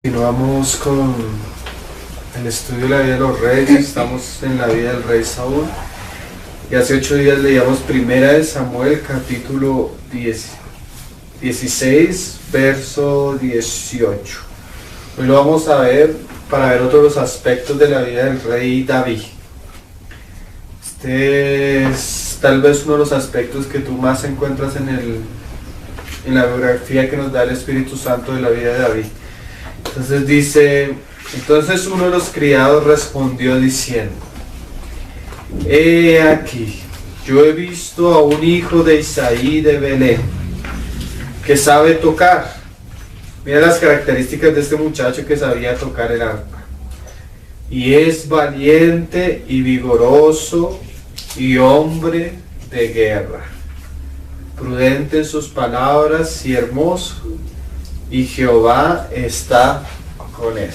Continuamos con el estudio de la vida de los reyes. Estamos en la vida del rey Saúl y hace 8 días leíamos Primera de Samuel capítulo 16 verso 18. Hoy lo vamos a ver para ver otros aspectos de la vida del rey David. Este es tal vez uno de los aspectos que tú más encuentras en la biografía que nos da el Espíritu Santo de la vida de David. Entonces dice: entonces uno de los criados respondió diciendo: he aquí, yo he visto a un hijo de Isaí de Belén que sabe tocar. Mira las características de este muchacho que sabía tocar el arpa. Y es valiente y vigoroso y hombre de guerra, prudente en sus palabras y hermoso, y Jehová está con él.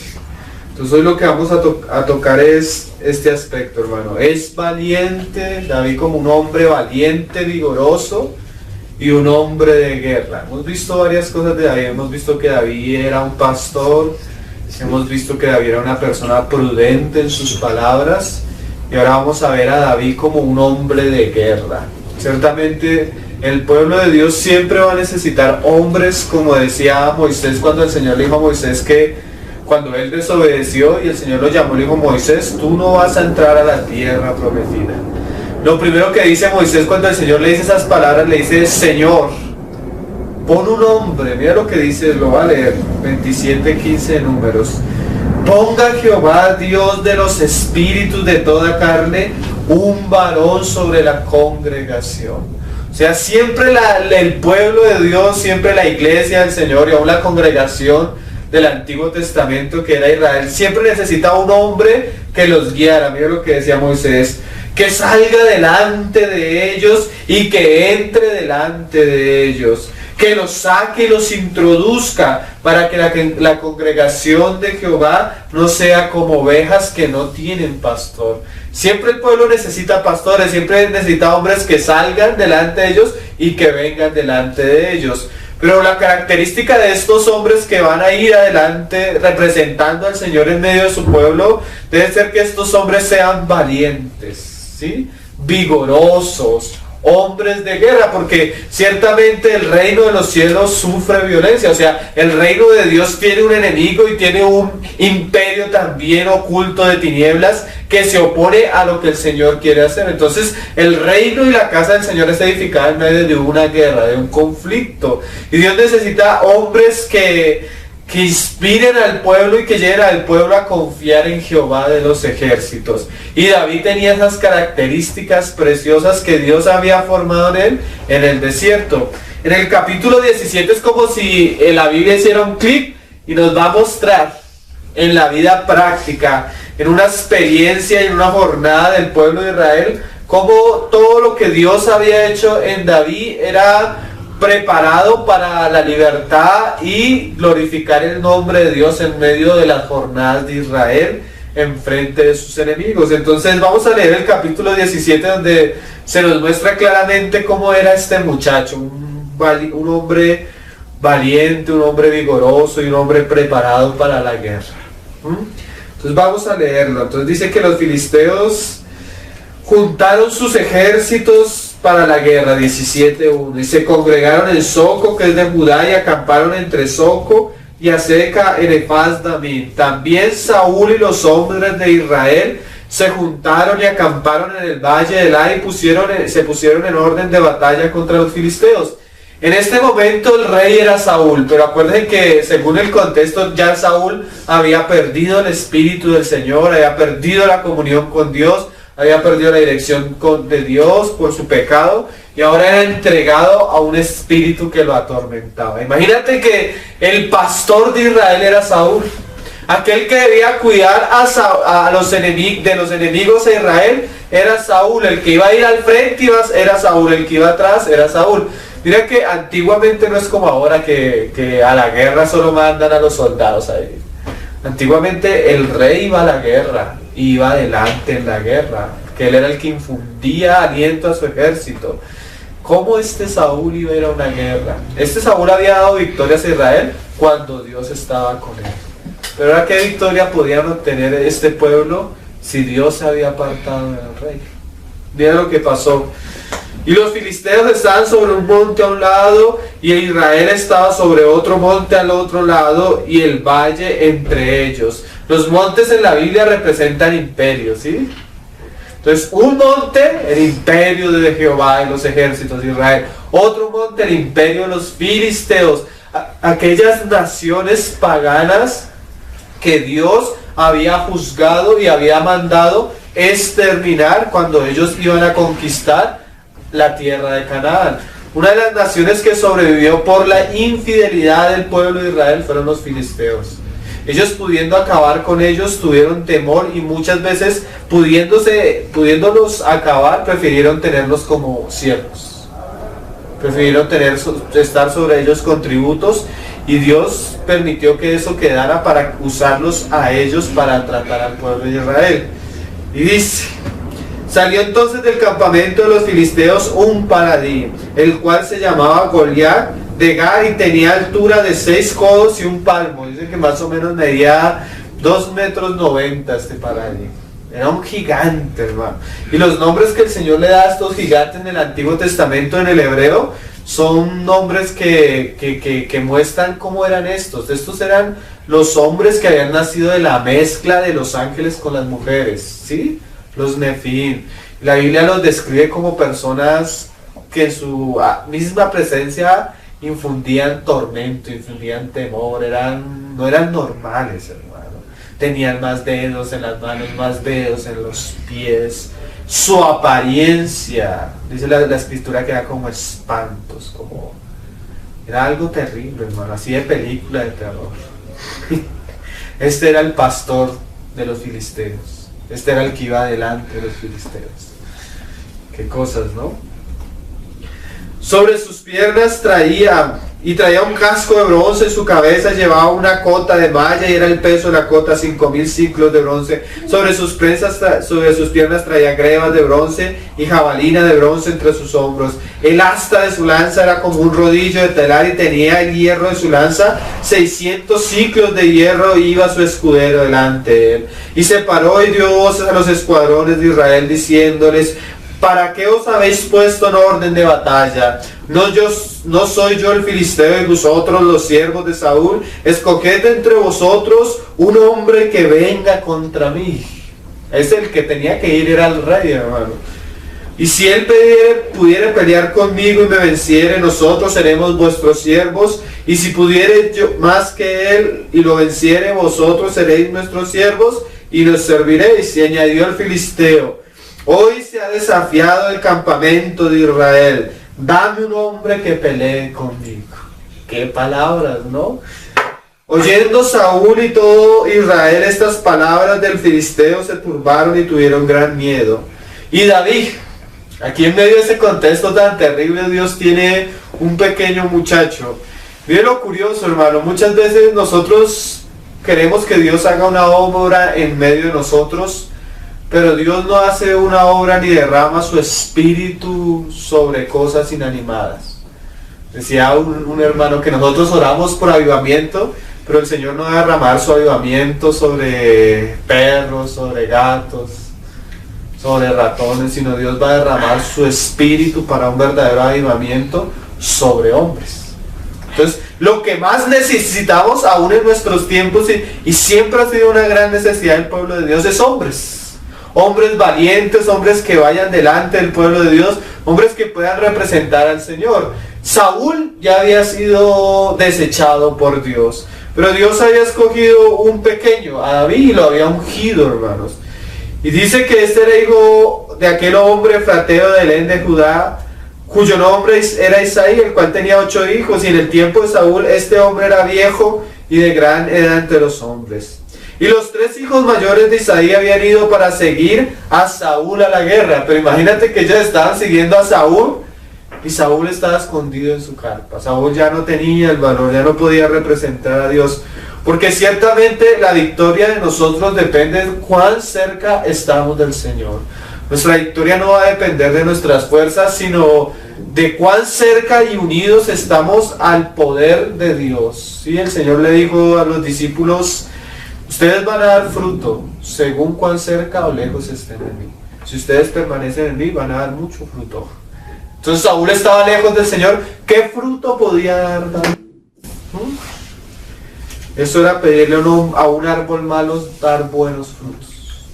Entonces hoy lo que vamos a tocar es este aspecto, hermano. Es valiente, David, como un hombre valiente, vigoroso y un hombre de guerra. Hemos visto varias cosas de David. Hemos visto que David era un pastor, hemos visto que David era una persona prudente en sus palabras, y ahora vamos a ver a David como un hombre de guerra. Ciertamente el pueblo de Dios siempre va a necesitar hombres, como decía Moisés cuando el Señor le dijo a Moisés que cuando él desobedeció y el Señor lo llamó, le dijo: Moisés, tú no vas a entrar a la tierra prometida. Lo primero que dice Moisés cuando el Señor le dice esas palabras, le dice: Señor, pon un hombre. Mira lo que dice, lo va a leer, 27:15 de Números. Ponga Jehová, Dios de los espíritus de toda carne, un varón sobre la congregación. O sea, siempre el pueblo de Dios, siempre la iglesia del Señor y aún la congregación del Antiguo Testamento, que era Israel, siempre necesita un hombre que los guiara. Mira lo que decía Moisés: que salga delante de ellos y que entre delante de ellos, que los saque y los introduzca, para que la congregación de Jehová no sea como ovejas que no tienen pastor. Siempre el pueblo necesita pastores, siempre necesita hombres que salgan delante de ellos y que vengan delante de ellos. Pero la característica de estos hombres que van a ir adelante representando al Señor en medio de su pueblo, debe ser que estos hombres sean valientes, ¿sí? Vigorosos, hombres de guerra, porque ciertamente el reino de los cielos sufre violencia. O sea, el reino de Dios tiene un enemigo y tiene un imperio también oculto de tinieblas que se opone a lo que el Señor quiere hacer. Entonces el reino y la casa del Señor está edificada en medio de una guerra, de un conflicto, y Dios necesita hombres que inspiren al pueblo y que lleven al pueblo a confiar en Jehová de los ejércitos. Y David tenía esas características preciosas que Dios había formado en él en el desierto. En el capítulo 17 es como si la Biblia hiciera un clip y nos va a mostrar en la vida práctica, en una experiencia y en una jornada del pueblo de Israel, cómo todo lo que Dios había hecho en David era preparado para la libertad y glorificar el nombre de Dios en medio de las jornadas de Israel en frente de sus enemigos. Entonces vamos a leer el capítulo 17, donde se nos muestra claramente cómo era este muchacho, un hombre valiente, un hombre vigoroso y un hombre preparado para la guerra. Entonces vamos a leerlo. Entonces dice que los filisteos juntaron sus ejércitos para la guerra, 17:1, y se congregaron en Soco, que es de Judá, y acamparon entre Soco y Aseca en Efaz-Damim. También Saúl y los hombres de Israel se juntaron y acamparon en el valle de Elá y se pusieron en orden de batalla contra los filisteos. En este momento el rey era Saúl, pero acuérdense que según el contexto ya Saúl había perdido el espíritu del Señor, había perdido la comunión con Dios, había perdido la dirección de Dios por su pecado, y ahora era entregado a un espíritu que lo atormentaba. Imagínate que el pastor de Israel era Saúl, aquel que debía cuidar a los enemigos de Israel era Saúl, el que iba a ir al frente era Saúl, el que iba atrás era Saúl. Mira que antiguamente no es como ahora que a la guerra solo mandan a los soldados ahí. Antiguamente el rey iba a la guerra, iba adelante en la guerra, que él era el que infundía aliento a su ejército. ¿Cómo este Saúl iba a ir a una guerra? Este Saúl había dado victorias a Israel cuando Dios estaba con él. Pero ahora, ¿qué victoria podían obtener este pueblo si Dios se había apartado del rey? Mira lo que pasó. Y los filisteos estaban sobre un monte a un lado, y Israel estaba sobre otro monte al otro lado, y el valle entre ellos. Los montes en la Biblia representan imperios, ¿sí? Entonces, un monte, el imperio de Jehová y los ejércitos de Israel. Otro monte, el imperio de los filisteos. Aquellas naciones paganas que Dios había juzgado y había mandado exterminar cuando ellos iban a conquistar la tierra de Canaán. Una de las naciones que sobrevivió por la infidelidad del pueblo de Israel fueron los filisteos. Ellos, pudiendo acabar con ellos, tuvieron temor, y muchas veces pudiéndolos acabar, prefirieron tenerlos como siervos. Prefirieron estar sobre ellos con tributos, y Dios permitió que eso quedara para usarlos a ellos para tratar al pueblo de Israel. Y dice: salió entonces del campamento de los filisteos un paladín, el cual se llamaba Goliat de Gat, y tenía altura de 6 codos y un palmo. Dice que más o menos medía 2,90 metros este paladín. Era un gigante, hermano. Y los nombres que el Señor le da a estos gigantes en el Antiguo Testamento, en el hebreo, son nombres que muestran cómo eran estos. Estos eran los hombres que habían nacido de la mezcla de los ángeles con las mujeres, ¿sí? Los Nefín. La Biblia los describe como personas que en su misma presencia infundían tormento, infundían temor, no eran normales, hermano. Tenían más dedos en las manos, más dedos en los pies. Su apariencia, dice la escritura, que era como espantos, era algo terrible, hermano, así de película de terror. Este era el pastor de los filisteos. Este era el que iba delante de los filisteos. Qué cosas, ¿no? Sobre sus piernas traía un casco de bronce, en su cabeza llevaba una cota de malla, y era el peso de la cota 5,000 ciclos de bronce. Sobre sus piernas traía grebas de bronce y jabalina de bronce entre sus hombros. El asta de su lanza era como un rodillo de telar, y tenía el hierro de su lanza 600 ciclos de hierro, y iba su escudero delante de él. Y se paró y dio voces a los escuadrones de Israel, diciéndoles: ¿para qué os habéis puesto en orden de batalla? ¿No soy yo el filisteo y vosotros los siervos de Saúl? Escoged entre vosotros un hombre que venga contra mí. Es el que tenía que ir, era el rey, hermano. Y si él pudiere pelear conmigo y me venciere, nosotros seremos vuestros siervos. Y si pudiere yo más que él y lo venciere, vosotros seréis nuestros siervos y nos serviréis. Y añadió el filisteo: hoy se ha desafiado el campamento de Israel. Dame un hombre que pelee conmigo. Qué palabras, ¿no? Oyendo Saúl y todo Israel estas palabras del filisteo, se turbaron y tuvieron gran miedo. Y David, aquí en medio de ese contexto tan terrible, Dios tiene un pequeño muchacho. Miren lo curioso, hermano. Muchas veces nosotros queremos que Dios haga una obra en medio de nosotros, pero Dios no hace una obra ni derrama su espíritu sobre cosas inanimadas. Decía un hermano que nosotros oramos por avivamiento, pero el Señor no va a derramar su avivamiento sobre perros, sobre gatos, sobre ratones, sino Dios va a derramar su espíritu para un verdadero avivamiento sobre hombres. Entonces, lo que más necesitamos aún en nuestros tiempos, y siempre ha sido una gran necesidad del pueblo de Dios, es hombres. Hombres valientes, hombres que vayan delante del pueblo de Dios, hombres que puedan representar al Señor. Saúl ya había sido desechado por Dios, pero Dios había escogido un pequeño, a David, y lo había ungido, hermanos. Y dice que este era hijo de aquel hombre efrateo de Belén de Judá, cuyo nombre era Isaí, el cual tenía 8 hijos, y en el tiempo de Saúl este hombre era viejo y de gran edad entre los hombres. Y los 3 hijos mayores de Isaí habían ido para seguir a Saúl a la guerra. Pero imagínate que ellos estaban siguiendo a Saúl, y Saúl estaba escondido en su carpa. Saúl ya no tenía el valor, ya no podía representar a Dios. Porque ciertamente la victoria de nosotros depende de cuán cerca estamos del Señor. Nuestra victoria no va a depender de nuestras fuerzas, sino de cuán cerca y unidos estamos al poder de Dios. ¿Sí? El Señor le dijo a los discípulos: Ustedes van a dar fruto según cuán cerca o lejos estén de mí. Si ustedes permanecen en mí, van a dar mucho fruto. Entonces Saúl estaba lejos del Señor. ¿Qué fruto podía dar David? Eso era pedirle a un árbol malo dar buenos frutos.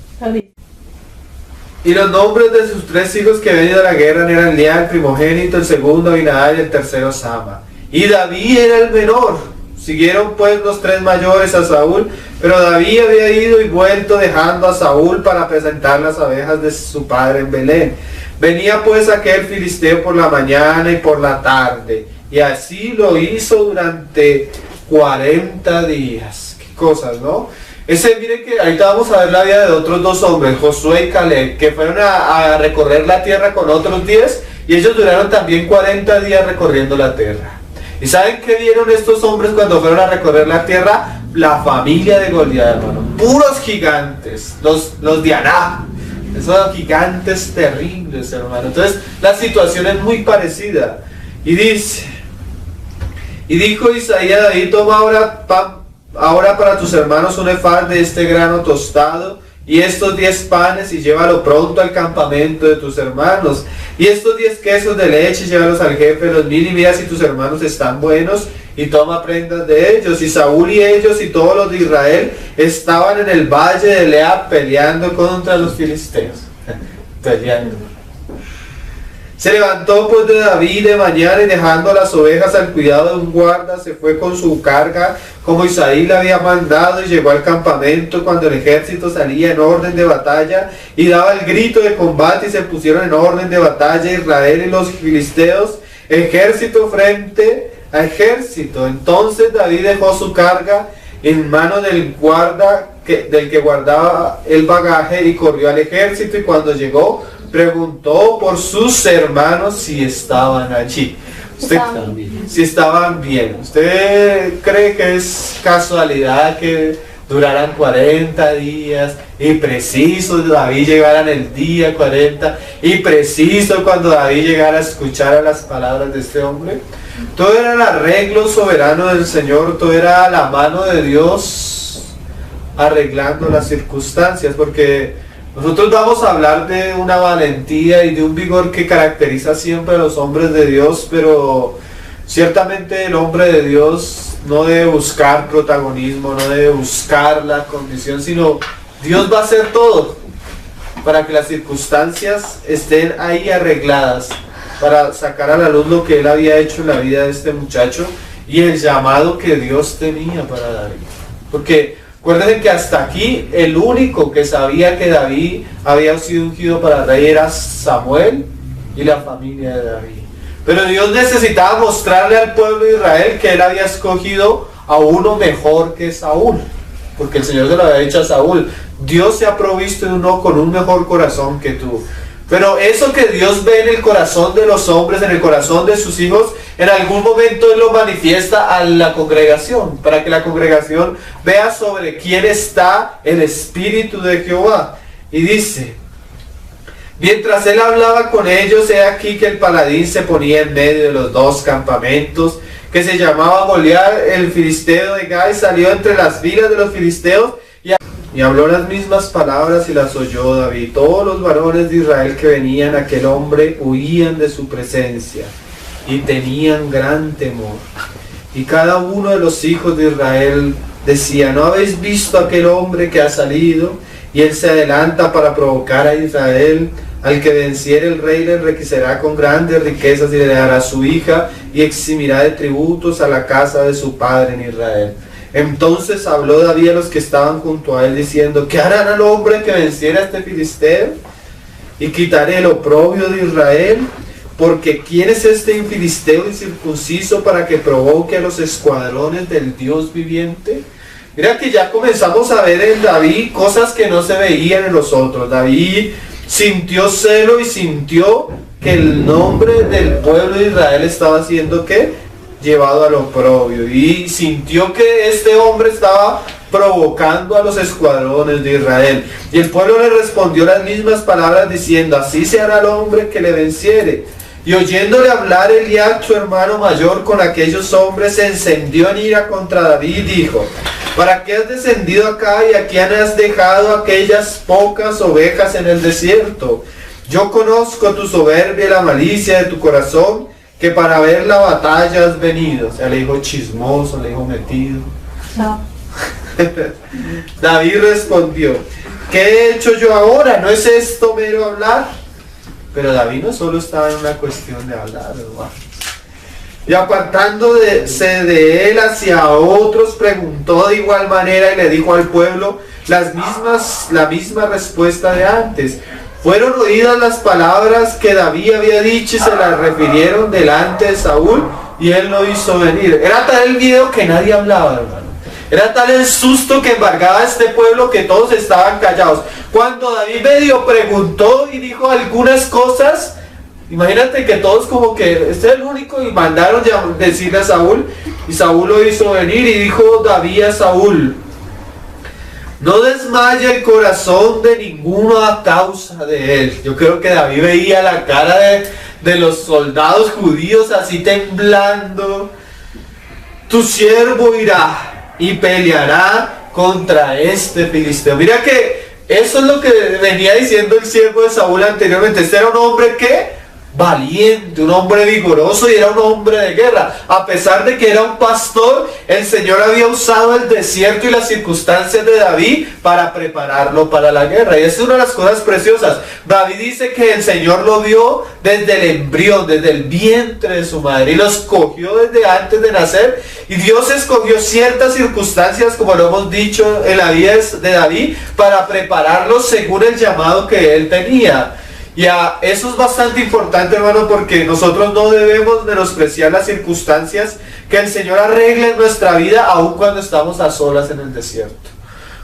Y los nombres de sus 3 hijos que habían ido a la guerra eran Lea, el primogénito, el segundo Abinadab y el tercero Sama. Y David era el menor. Siguieron pues los 3 mayores a Saúl, pero David había ido y vuelto dejando a Saúl para presentar las ovejas de su padre en Belén. Venía pues aquel filisteo por la mañana y por la tarde, y así lo hizo durante 40 días. Qué cosas, ¿no? Mire que ahorita vamos a ver la vida de otros 2 hombres, Josué y Caleb, que fueron a recorrer la tierra con otros 10, y ellos duraron también 40 días recorriendo la tierra. ¿Y saben qué vieron estos hombres cuando fueron a recorrer la tierra? La familia de Goliat, hermano. Puros gigantes, los de Aná. Esos gigantes terribles, hermano. Entonces, la situación es muy parecida. Y dice, y dijo Isaías a David, toma ahora para tus hermanos un efar de este grano tostado, y estos 10 panes, y llévalo pronto al campamento de tus hermanos. Y estos 10 quesos de leche, llévalos al jefe de los 1000, y mira si tus hermanos están buenos, y toma prendas de ellos. Y Saúl y ellos y todos los de Israel estaban en el valle de Lea peleando contra los filisteos. Peleando. Se levantó pues de David de mañana, y dejando las ovejas al cuidado de un guarda, se fue con su carga como Isaí le había mandado, y llegó al campamento cuando el ejército salía en orden de batalla y daba el grito de combate, y se pusieron en orden de batalla Israel y los filisteos, ejército frente a ejército. Entonces David dejó su carga en mano del guarda del que guardaba el bagaje, y corrió al ejército, y cuando llegó preguntó por sus hermanos si estaban allí. Si estaban bien. ¿Usted cree que es casualidad que duraran 40 días y preciso David llegara en el día 40 y preciso cuando David llegara a escuchar las palabras de este hombre? Todo era el arreglo soberano del Señor, todo era la mano de Dios arreglando las circunstancias, porque nosotros vamos a hablar de una valentía y de un vigor que caracteriza siempre a los hombres de Dios, pero ciertamente el hombre de Dios no debe buscar protagonismo, no debe buscar la condición, sino Dios va a hacer todo para que las circunstancias estén ahí arregladas, para sacar a la luz lo que Él había hecho en la vida de este muchacho y el llamado que Dios tenía para David. Porque recuerden que hasta aquí el único que sabía que David había sido ungido para rey era Samuel y la familia de David. Pero Dios necesitaba mostrarle al pueblo de Israel que Él había escogido a uno mejor que Saúl. Porque el Señor se lo había dicho a Saúl: Dios se ha provisto de uno con un mejor corazón que tú. Pero eso que Dios ve en el corazón de los hombres, en el corazón de sus hijos, en algún momento Él lo manifiesta a la congregación, para que la congregación vea sobre quién está el Espíritu de Jehová. Y dice: mientras Él hablaba con ellos, he aquí que el paladín se ponía en medio de los 2 campamentos, que se llamaba Goliat, el filisteo de Gai, salió entre las filas de los filisteos y habló las mismas palabras, y las oyó David. Todos los varones de Israel que venían a aquel hombre huían de su presencia y tenían gran temor. Y cada uno de los hijos de Israel decía: ¿no habéis visto aquel hombre que ha salido? Y él se adelanta para provocar a Israel. Al que venciere el rey le enriquecerá con grandes riquezas, y le dará a su hija, y eximirá de tributos a la casa de su padre en Israel. Entonces habló David a los que estaban junto a él, diciendo: ¿qué harán al hombre que venciera a este filisteo? Y quitaré el oprobio de Israel. Porque ¿quién es este infilisteo incircunciso para que provoque a los escuadrones del Dios viviente? Mira que ya comenzamos a ver en David cosas que no se veían en los otros. David sintió celo y sintió que el nombre del pueblo de Israel estaba siendo ¿qué? Llevado al oprobio, y sintió que este hombre estaba provocando a los escuadrones de Israel. Y el pueblo le respondió las mismas palabras, diciendo: así se hará al hombre que le venciere. Y oyéndole hablar Eliab, su hermano mayor, con aquellos hombres, se encendió en ira contra David y dijo: ¿para qué has descendido acá y a quién has dejado aquellas pocas ovejas en el desierto? Yo conozco tu soberbia y la malicia de tu corazón, que para ver la batalla has venido. O sea, le dijo chismoso, le dijo metido. No. David respondió: ¿qué he hecho yo ahora? ¿No es esto mero hablar? Pero David no solo estaba en una cuestión de hablar, hermano. Y apartándose de él hacia otros, preguntó de igual manera y le dijo al pueblo la misma respuesta de antes. Fueron oídas las palabras que David había dicho y se las refirieron delante de Saúl, y él lo hizo venir. Era tal el miedo que nadie hablaba, hermano. Era tal el susto que embargaba a este pueblo que todos estaban callados. Cuando David medio preguntó y dijo algunas cosas, imagínate que todos como que este es el único, y mandaron decirle a Saúl, y Saúl lo hizo venir, y dijo David a Saúl: no desmaye el corazón de ninguno a causa de él. Yo creo que David veía la cara de los soldados judíos así temblando. Tu siervo irá y peleará contra este filisteo. Mira que eso es lo que venía diciendo el siervo de Saúl anteriormente. Este era un hombre que valiente, un hombre vigoroso, y era un hombre de guerra. A pesar de que era un pastor, el Señor había usado el desierto y las circunstancias de David para prepararlo para la guerra. Y esa es una de las cosas preciosas. David dice que el Señor lo vio desde el embrión, desde el vientre de su madre, y lo escogió desde antes de nacer. Y Dios escogió ciertas circunstancias, como lo hemos dicho, en la vida de David, para prepararlo según el llamado que él tenía. Y eso es bastante importante, hermano, porque nosotros no debemos menospreciar las circunstancias que el Señor arregle en nuestra vida, aun cuando estamos a solas en el desierto.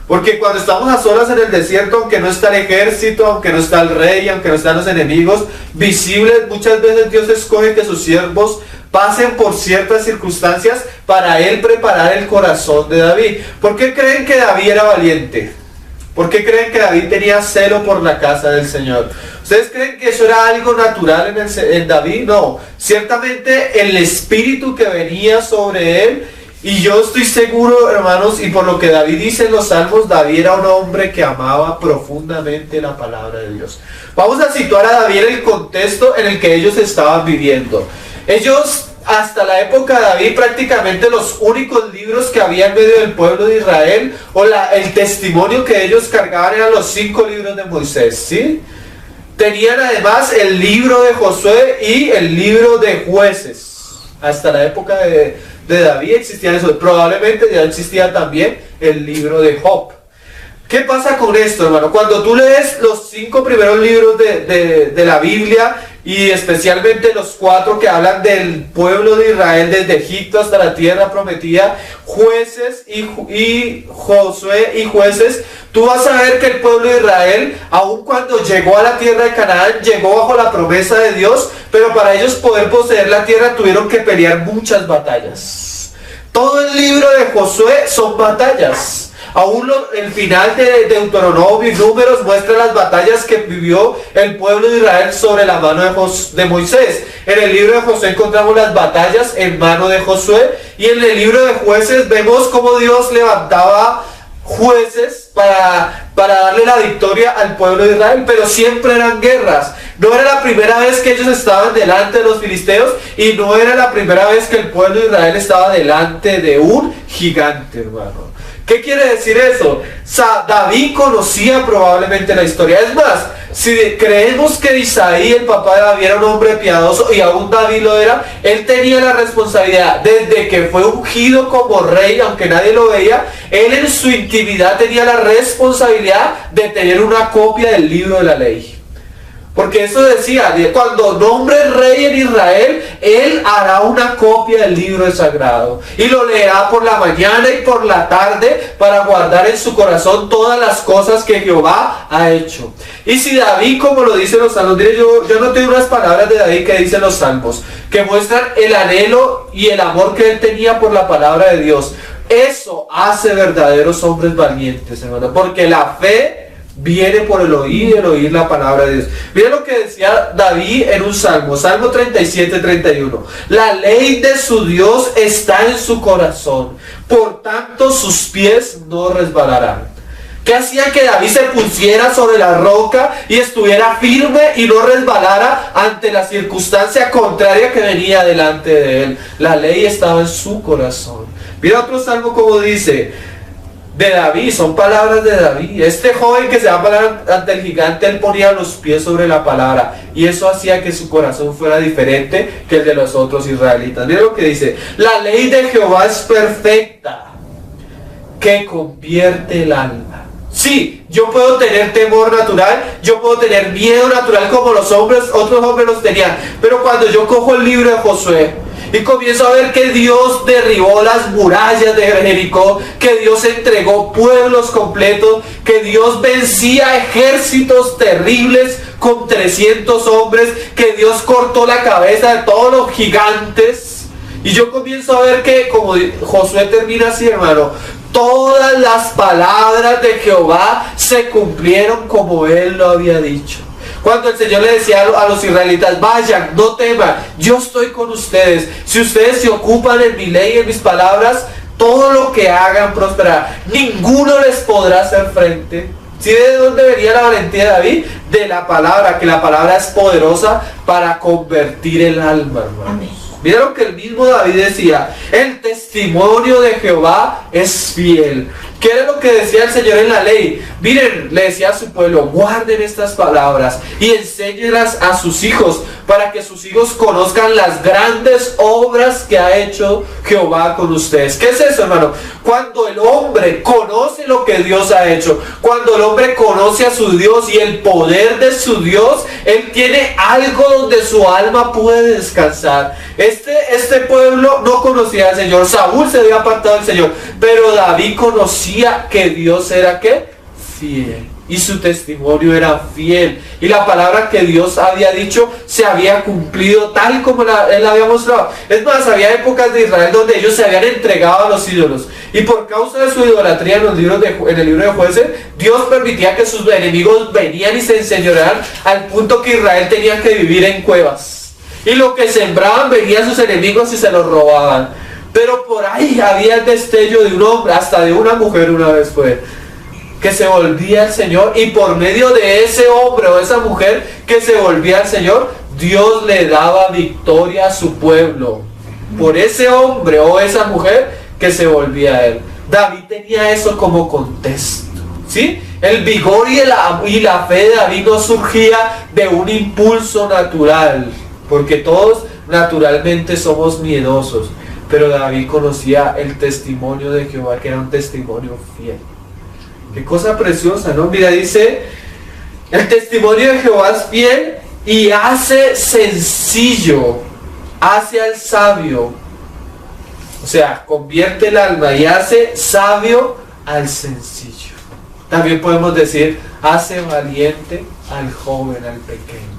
Porque cuando estamos a solas en el desierto, aunque no está el ejército, aunque no está el rey, aunque no están los enemigos visibles, muchas veces Dios escoge que sus siervos pasen por ciertas circunstancias para Él preparar el corazón de David. ¿Por qué creen que David era valiente? ¿Por qué creen que David tenía celo por la casa del Señor? ¿Ustedes creen que eso era algo natural en David? No. Ciertamente el espíritu que venía sobre él, y yo estoy seguro, hermanos, y por lo que David dice en los Salmos, David era un hombre que amaba profundamente la palabra de Dios. Vamos a situar a David en el contexto en el que ellos estaban viviendo. Ellos, hasta la época de David, prácticamente los únicos libros que había en medio del pueblo de Israel, o el testimonio que ellos cargaban, eran los 5 libros de Moisés, ¿sí? Tenían además el libro de Josué y el libro de Jueces. Hasta la época de David existían eso. Probablemente ya existía también el libro de Job. ¿Qué pasa con esto, hermano? Cuando tú lees los 5 primeros libros de la Biblia, y especialmente los 4 que hablan del pueblo de Israel desde Egipto hasta la tierra prometida, Jueces y Josué y Jueces, tú vas a ver que el pueblo de Israel, aun cuando llegó a la tierra de Canaán, llegó bajo la promesa de Dios, pero para ellos poder poseer la tierra tuvieron que pelear muchas batallas. Todo el libro de Josué son batallas. Aún el final de Deuteronomio y Números muestra las batallas que vivió el pueblo de Israel sobre la mano de Moisés. En el libro de Josué encontramos las batallas en mano de Josué, y en el libro de Jueces vemos cómo Dios levantaba jueces para darle la victoria al pueblo de Israel, pero siempre eran guerras. No era la primera vez que ellos estaban delante de los filisteos, y no era la primera vez que el pueblo de Israel estaba delante de un gigante, hermano. ¿Qué quiere decir eso? David conocía probablemente la historia. Es más, si creemos que Isaí, el papá de David, era un hombre piadoso, y aún David lo era, él tenía la responsabilidad, desde que fue ungido como rey, aunque nadie lo veía, él en su intimidad tenía la responsabilidad de tener una copia del libro de la ley. Porque eso decía, cuando nombre rey en Israel, él hará una copia del libro sagrado y lo leerá por la mañana y por la tarde para guardar en su corazón todas las cosas que Jehová ha hecho. Y si David, como lo dicen los salmos, yo no tengo unas palabras de David que dicen los salmos, que muestran el anhelo y el amor que él tenía por la palabra de Dios. Eso hace verdaderos hombres valientes, hermano, porque la fe viene por el oír la palabra de Dios. Mira lo que decía David en un salmo, Salmo 37:31. La ley de su Dios está en su corazón, por tanto sus pies no resbalarán. ¿Qué hacía que David se pusiera sobre la roca y estuviera firme y no resbalara ante la circunstancia contraria que venía delante de él? La ley estaba en su corazón. Mira otro salmo como dice, de David, son palabras de David. Este joven que se va a parar ante el gigante, él ponía los pies sobre la palabra, y eso hacía que su corazón fuera diferente que el de los otros israelitas. Mira lo que dice, la ley de Jehová es perfecta, que convierte el alma. Sí, yo puedo tener temor natural, yo puedo tener miedo natural como los hombres, otros hombres los tenían, pero cuando yo cojo el libro de Josué y comienzo a ver que Dios derribó las murallas de Jericó, que Dios entregó pueblos completos, que Dios vencía ejércitos terribles con 300 hombres, que Dios cortó la cabeza de todos los gigantes, y yo comienzo a ver que, como Josué termina así, hermano, todas las palabras de Jehová se cumplieron como él lo había dicho. Cuando el Señor le decía a los israelitas, vayan, no teman, yo estoy con ustedes. Si ustedes se ocupan en mi ley, en mis palabras, todo lo que hagan prosperará. Ninguno les podrá hacer frente. ¿Sí de dónde venía la valentía de David? De la palabra, que la palabra es poderosa para convertir el alma, hermanos. Mira lo que el mismo David decía, el testimonio de Jehová es fiel. ¿Qué era lo que decía el Señor en la ley? Miren, le decía a su pueblo, guarden estas palabras y enséñenlas a sus hijos, para que sus hijos conozcan las grandes obras que ha hecho Jehová con ustedes. ¿Qué es eso, hermano? Cuando el hombre conoce lo que Dios ha hecho, cuando el hombre conoce a su Dios y el poder de su Dios, él tiene algo donde su alma puede descansar. Este pueblo no conocía al Señor, Saúl se había apartado del Señor, pero David conocía que Dios era ¿qué? Fiel. Y su testimonio era fiel. Y la palabra que Dios había dicho se había cumplido tal como él había mostrado. Es más, había épocas de Israel donde ellos se habían entregado a los ídolos. Y por causa de su idolatría en el libro de Jueces, Dios permitía que sus enemigos venían y se enseñorearan al punto que Israel tenía que vivir en cuevas. Y lo que sembraban venían sus enemigos y se los robaban. Pero por ahí había el destello de un hombre, hasta de una mujer una vez fue, que se volvía al Señor, y por medio de ese hombre o esa mujer que se volvía al Señor, Dios le daba victoria a su pueblo. Por ese hombre o esa mujer que se volvía a él. David tenía eso como contexto, ¿sí? El vigor y la fe de David no surgía de un impulso natural, porque todos naturalmente somos miedosos, pero David conocía el testimonio de Jehová, que era un testimonio fiel. Qué cosa preciosa, ¿no? Mira, dice, el testimonio de Jehová es fiel y hace sencillo, hace al sabio. O sea, convierte el alma y hace sabio al sencillo. También podemos decir, hace valiente al joven, al pequeño.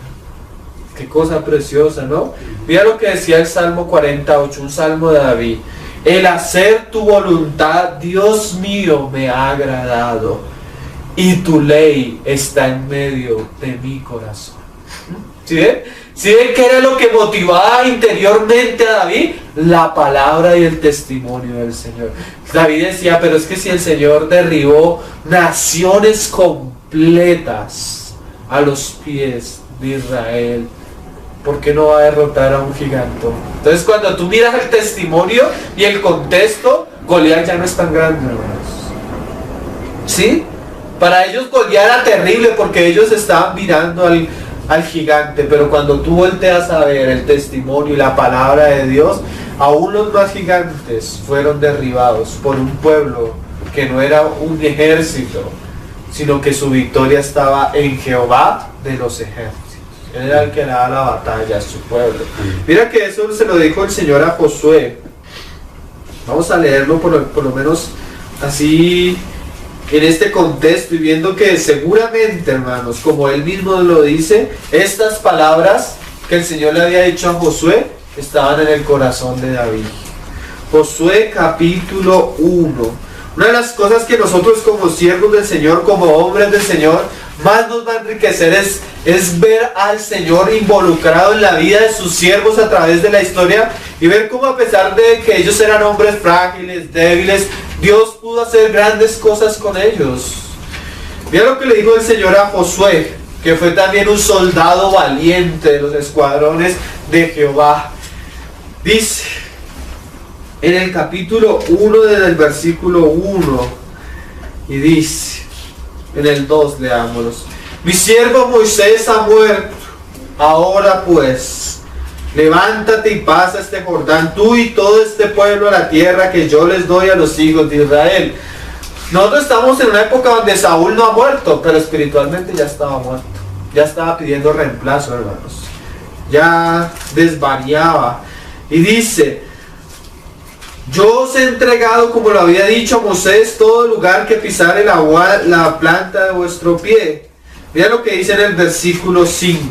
Qué cosa preciosa, ¿no? Mira lo que decía el Salmo 48, un salmo de David. El hacer tu voluntad, Dios mío, me ha agradado, y tu ley está en medio de mi corazón. ¿Sí ven? ¿Sí ven qué era lo que motivaba interiormente a David? La palabra y el testimonio del Señor. David decía, pero es que si el Señor derribó naciones completas a los pies de Israel, ¿por qué no va a derrotar a un gigante? Entonces, cuando tú miras el testimonio y el contexto, Goliat ya no es tan grande, hermanos. ¿Sí? Para ellos Goliat era terrible porque ellos estaban mirando al gigante, pero cuando tú volteas a ver el testimonio y la palabra de Dios, aún los más gigantes fueron derribados por un pueblo que no era un ejército, sino que su victoria estaba en Jehová de los ejércitos. Él era el que le daba la batalla a su pueblo. Mira que eso se lo dijo el Señor a Josué. Vamos a leerlo por lo menos así en este contexto, y viendo que seguramente, hermanos, como él mismo lo dice, estas palabras que el Señor le había dicho a Josué estaban en el corazón de David. Josué capítulo 1. Una de las cosas que nosotros como siervos del Señor, como hombres del Señor, más nos va a enriquecer es ver al Señor involucrado en la vida de sus siervos a través de la historia y ver cómo, a pesar de que ellos eran hombres frágiles, débiles, Dios pudo hacer grandes cosas con ellos. Mira lo que le dijo el Señor a Josué, que fue también un soldado valiente de los escuadrones de Jehová. Dice en el capítulo 1 desde el versículo 1 y dice, en el 2 leámoslos: mi siervo Moisés ha muerto, ahora pues levántate y pasa este Jordán, tú y todo este pueblo, a la tierra que yo les doy a los hijos de Israel. Nosotros estamos en una época donde Saúl no ha muerto, pero espiritualmente ya estaba muerto, ya estaba pidiendo reemplazo, hermanos, ya desvariaba. Y dice: yo os he entregado, como lo había dicho Moisés, todo lugar que pisare la planta de vuestro pie. Mira lo que dice en el versículo 5.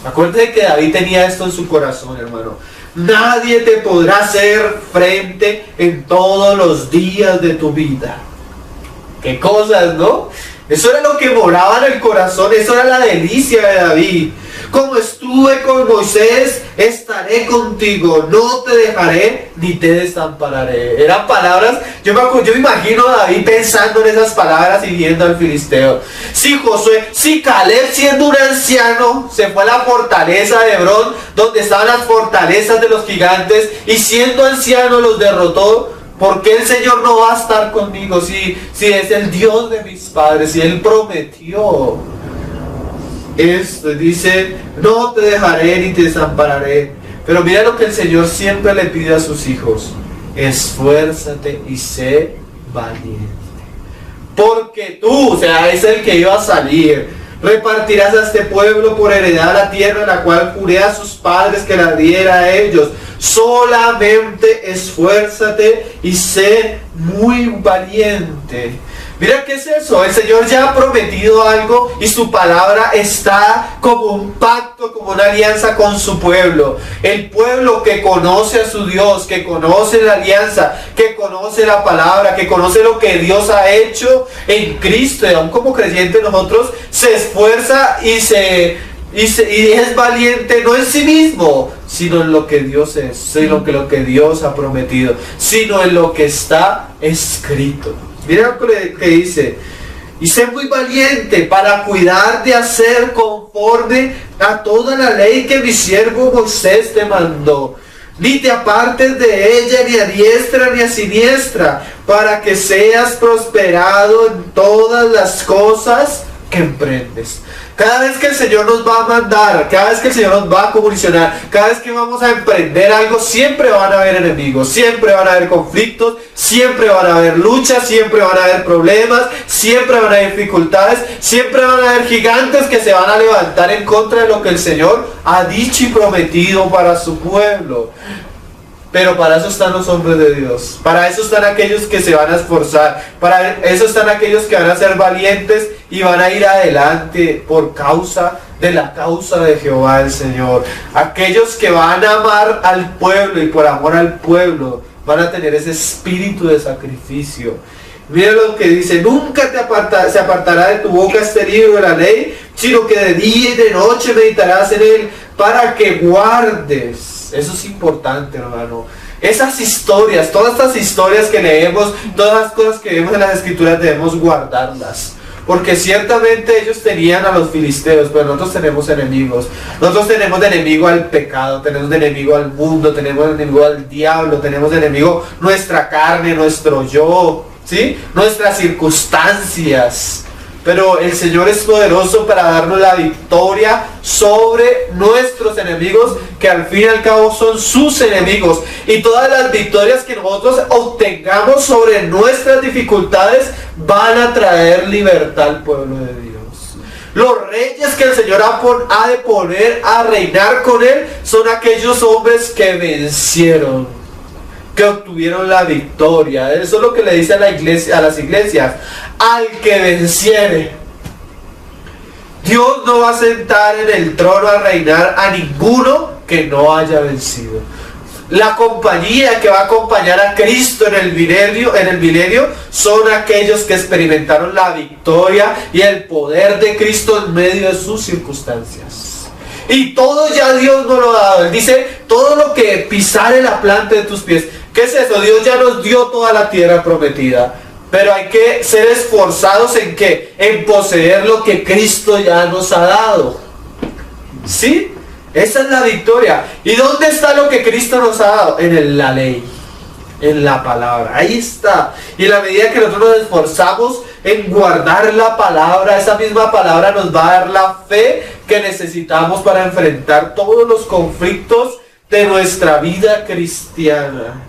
Acuérdate que David tenía esto en su corazón, hermano. Nadie te podrá hacer frente en todos los días de tu vida. Qué cosas, ¿no? Eso era lo que moraba en el corazón, eso era la delicia de David. Como estuve con Moisés, estaré contigo, no te dejaré ni te desampararé. Eran palabras, yo me imagino a David pensando en esas palabras y viendo al filisteo. Si Caleb, siendo un anciano, se fue a la fortaleza de Hebrón, donde estaban las fortalezas de los gigantes, y siendo anciano los derrotó, ¿por qué el Señor no va a estar conmigo? Si es el Dios de mis padres, si Él prometió esto, dice: no te dejaré ni te desampararé. Pero mira lo que el Señor siempre le pide a sus hijos: esfuérzate y sé valiente. Porque tú, o sea, es el que iba a salir, repartirás a este pueblo por heredad la tierra, la cual juré a sus padres que la diera a ellos. Solamente esfuérzate y sé muy valiente. Mira qué es eso, el Señor ya ha prometido algo y su palabra está como un pacto, como una alianza con su pueblo. El pueblo que conoce a su Dios, que conoce la alianza, que conoce la palabra, que conoce lo que Dios ha hecho en Cristo, y aún como creyentes nosotros, se esfuerza y es valiente no en sí mismo, sino en lo que Dios es, sino en lo que Dios ha prometido, sino en lo que está escrito. Mira lo que dice: y sé muy valiente para cuidar de hacer conforme a toda la ley que mi siervo Moisés te mandó. Ni te apartes de ella ni a diestra ni a siniestra, para que seas prosperado en todas las cosas que emprendes. Cada vez que el Señor nos va a mandar, cada vez que el Señor nos va a comisionar, cada vez que vamos a emprender algo, siempre van a haber enemigos, siempre van a haber conflictos, siempre van a haber luchas, siempre van a haber problemas, siempre van a haber dificultades, siempre van a haber gigantes que se van a levantar en contra de lo que el Señor ha dicho y prometido para su pueblo. Pero para eso están los hombres de Dios, para eso están aquellos que se van a esforzar, para eso están aquellos que van a ser valientes y van a ir adelante por causa de la causa de Jehová el Señor. Aquellos que van a amar al pueblo y por amor al pueblo van a tener ese espíritu de sacrificio. Mira lo que dice: nunca se apartará de tu boca este libro de la ley, sino que de día y de noche meditarás en él, para que guardes. Eso es importante, hermano. Esas historias, todas estas historias que leemos, todas las cosas que vemos en las escrituras, debemos guardarlas. Porque ciertamente ellos tenían a los filisteos, pero nosotros tenemos enemigos. Nosotros tenemos de enemigo al pecado, tenemos de enemigo al mundo, tenemos de enemigo al diablo, tenemos de enemigo nuestra carne, nuestro yo, ¿sí? Nuestras circunstancias. Pero el Señor es poderoso para darnos la victoria sobre nuestros enemigos, que al fin y al cabo son sus enemigos. Y todas las victorias que nosotros obtengamos sobre nuestras dificultades van a traer libertad al pueblo de Dios. Los reyes que el Señor ha de poner a reinar con Él son aquellos hombres que vencieron, que obtuvieron la victoria. Eso es lo que le dice a la iglesia, a las iglesias: al que venciere. Dios no va a sentar en el trono a reinar a ninguno que no haya vencido. La compañía que va a acompañar a Cristo en el milenio son aquellos que experimentaron la victoria y el poder de Cristo en medio de sus circunstancias. Y todo ya Dios nos lo ha dado. Él dice, todo lo que pisare la planta de tus pies. ¿Qué es eso? Dios ya nos dio toda la tierra prometida. Pero hay que ser esforzados ¿en qué? En poseer lo que Cristo ya nos ha dado. ¿Sí? Esa es la victoria. ¿Y dónde está lo que Cristo nos ha dado? En la ley, en la palabra. Ahí está. Y en la medida que nosotros nos esforzamos en guardar la palabra, esa misma palabra nos va a dar la fe que necesitamos para enfrentar todos los conflictos de nuestra vida cristiana.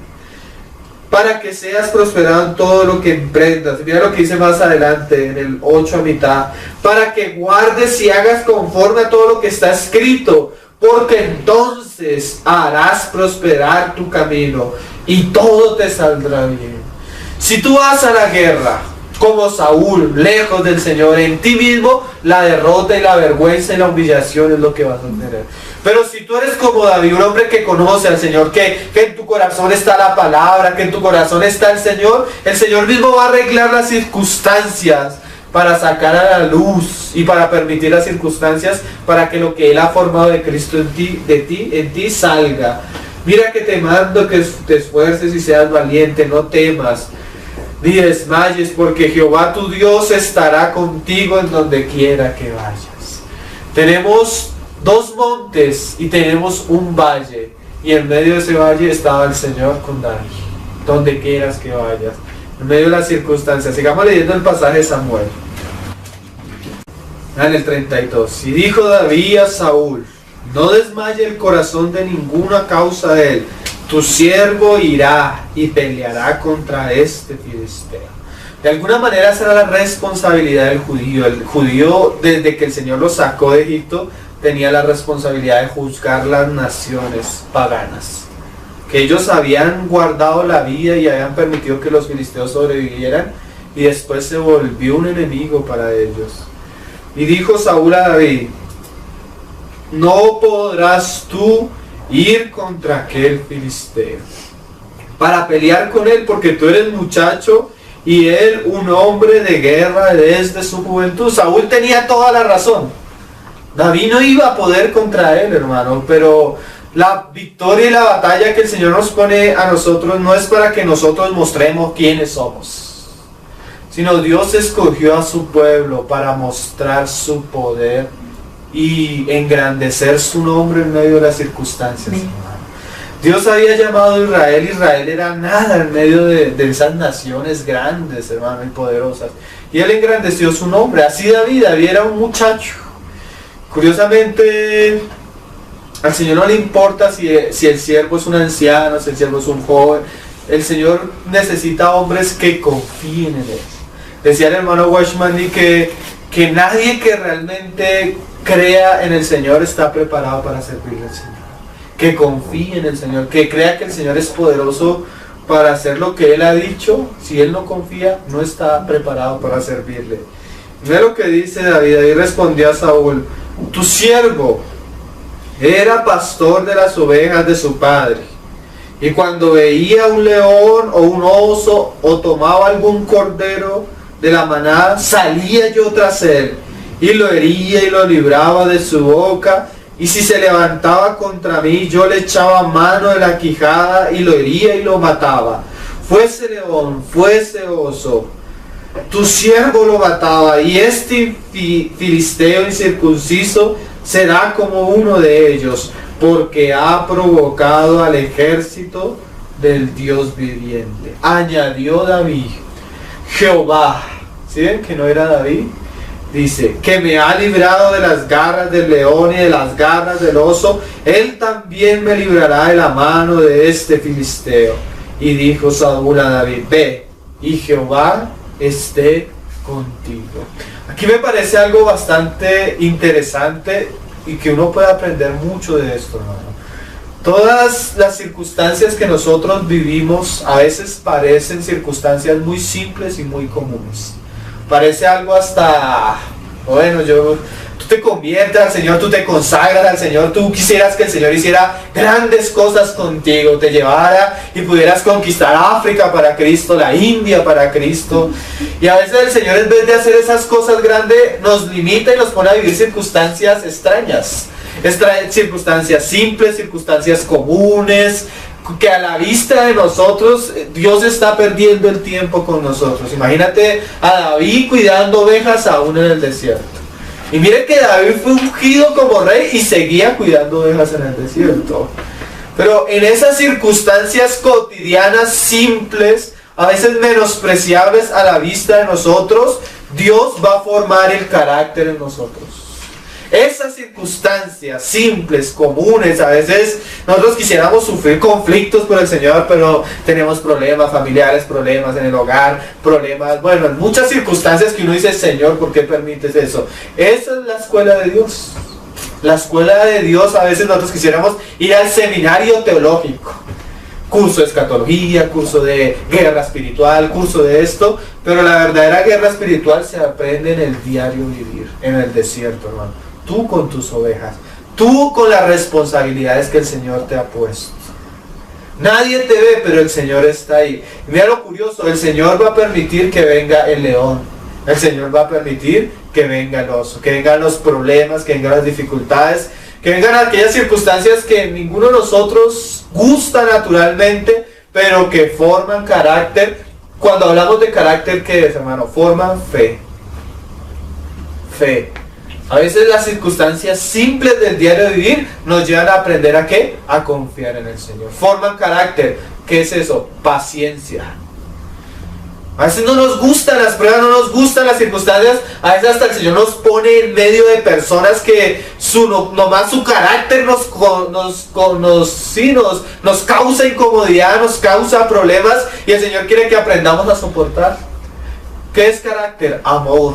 Para que seas prosperado en todo lo que emprendas. Mira lo que dice más adelante, en el 8 a mitad. Para que guardes y hagas conforme a todo lo que está escrito. Porque entonces harás prosperar tu camino y todo te saldrá bien. Si tú vas a la guerra como Saúl, lejos del Señor, en ti mismo la derrota y la vergüenza y la humillación es lo que vas a tener. Pero si tú eres como David, un hombre que conoce al Señor, que en tu corazón está la palabra, que en tu corazón está el Señor mismo va a arreglar las circunstancias para sacar a la luz y para permitir las circunstancias para que lo que Él ha formado de Cristo en ti salga. Mira que te mando que te esfuerces y seas valiente, no temas ni desmayes, porque Jehová tu Dios estará contigo en donde quiera que vayas. Tenemos 2 montes y tenemos un valle, y en medio de ese valle estaba el Señor con David, donde quieras que vayas, en medio de las circunstancias. Sigamos leyendo el pasaje de Samuel. En el 32. Y dijo David a Saúl: no desmaye el corazón de ninguna causa de él. Tu siervo irá y peleará contra este filisteo. De alguna manera esa era la responsabilidad del judío. El judío, desde que el Señor lo sacó de Egipto, tenía la responsabilidad de juzgar las naciones paganas. Que ellos habían guardado la vida y habían permitido que los filisteos sobrevivieran, y después se volvió un enemigo para ellos. Y dijo Saúl a David: no podrás tú ir contra aquel filisteo para pelear con él, porque tú eres muchacho y él un hombre de guerra desde su juventud. Saúl tenía toda la razón. David no iba a poder contra él, hermano, pero la victoria y la batalla que el Señor nos pone a nosotros no es para que nosotros mostremos quiénes somos, sino Dios escogió a su pueblo para mostrar su poder y engrandecer su nombre en medio de las circunstancias. Dios había llamado a Israel. Israel era nada en medio de esas naciones grandes, hermano, y poderosas, y Él engrandeció su nombre. Así David era un muchacho. Curiosamente, al Señor no le importa si el siervo es un anciano, si el siervo es un joven. El Señor necesita hombres que confíen en Él. Decía el hermano Watchman y que nadie que realmente crea en el Señor está preparado para servirle al Señor. Que confíe en el Señor, que crea que el Señor es poderoso para hacer lo que Él ha dicho. Si Él no confía, no está preparado para servirle. Mira lo que dice David. David respondió a Saúl: tu siervo era pastor de las ovejas de su padre, y cuando veía un león o un oso o tomaba algún cordero de la manada, salía yo tras él y lo hería y lo libraba de su boca, y si se levantaba contra mí, yo le echaba mano de la quijada y lo hería y lo mataba. Fuese león, fuese oso, tu siervo lo mataba, y este filisteo incircunciso será como uno de ellos, porque ha provocado al ejército del Dios viviente. Añadió David: Jehová, ¿sí ven que no era David? Dice, que me ha librado de las garras del león y de las garras del oso, Él también me librará de la mano de este filisteo. Y dijo Saúl a David: ve, y Jehová esté contigo. Aquí me parece algo bastante interesante y que uno puede aprender mucho de esto, hermano. Todas las circunstancias que nosotros vivimos a veces parecen circunstancias muy simples y muy comunes. Parece algo hasta, bueno, tú te conviertes al Señor, tú te consagras al Señor, tú quisieras que el Señor hiciera grandes cosas contigo, te llevara y pudieras conquistar África para Cristo, la India para Cristo. Y a veces el Señor, en vez de hacer esas cosas grandes, nos limita y nos pone a vivir circunstancias extrañas, circunstancias simples, circunstancias comunes, que a la vista de nosotros Dios está perdiendo el tiempo con nosotros. Imagínate a David cuidando ovejas aún en el desierto. Y mire que David fue ungido como rey y seguía cuidando ovejas en el desierto. Pero en esas circunstancias cotidianas, simples, a veces menospreciables a la vista de nosotros, Dios va a formar el carácter en nosotros. Esas circunstancias simples, comunes, a veces nosotros quisiéramos sufrir conflictos por el Señor, pero tenemos problemas familiares, problemas en el hogar, problemas, bueno, en muchas circunstancias que uno dice, Señor, ¿por qué permites eso? Esa es la escuela de Dios. La escuela de Dios, a veces nosotros quisiéramos ir al seminario teológico, curso de escatología, curso de guerra espiritual, curso de esto, pero la verdadera guerra espiritual se aprende en el diario vivir, en el desierto, hermano. Tú con tus ovejas, tú con las responsabilidades que el Señor te ha puesto. Nadie te ve, pero el Señor está ahí. Y mira lo curioso, el Señor va a permitir que venga el león. El Señor va a permitir que venga el oso, que vengan los problemas, que vengan las dificultades, que vengan aquellas circunstancias que ninguno de nosotros gusta naturalmente, pero que forman carácter. Cuando hablamos de carácter, ¿qué es, hermano? Forman fe. Fe. A veces las circunstancias simples del diario de vivir nos llevan a aprender ¿a qué? A confiar en el Señor. Forman carácter. ¿Qué es eso? Paciencia. A veces no nos gustan las pruebas, no nos gustan las circunstancias. A veces hasta el Señor nos pone en medio de personas que nomás su carácter nos causa incomodidad, nos causa problemas. Y el Señor quiere que aprendamos a soportar. ¿Qué es carácter? Amor.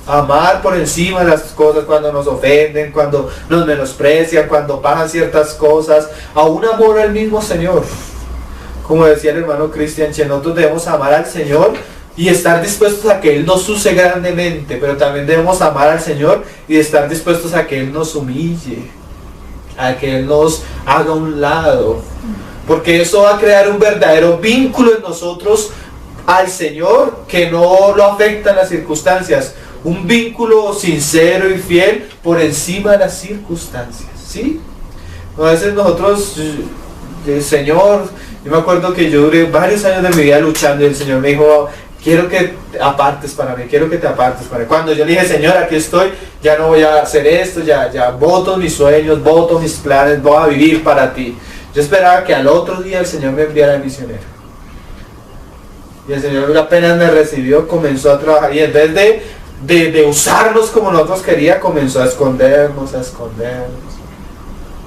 Amar por encima de las cosas cuando nos ofenden, cuando nos menosprecian, cuando pasan ciertas cosas. A un amor al mismo Señor. Como decía el hermano Cristian Che, nosotros debemos amar al Señor y estar dispuestos a que Él nos use grandemente, pero también debemos amar al Señor y estar dispuestos a que Él nos humille, a que Él nos haga a un lado, porque eso va a crear un verdadero vínculo en nosotros al Señor que no lo afectan las circunstancias. Un vínculo sincero y fiel por encima de las circunstancias, ¿sí? A veces nosotros, Señor, yo me acuerdo que yo duré varios años de mi vida luchando y el Señor me dijo, quiero que te apartes para mí, quiero que te apartes para mí. Cuando yo le dije, Señor, aquí estoy, ya no voy a hacer esto, ya voto mis sueños, voto mis planes, voy a vivir para ti. Yo esperaba que al otro día el Señor me enviara de misionero. Y el Señor apenas me recibió, comenzó a trabajar y en vez de usarnos como nosotros quería, comenzó a escondernos.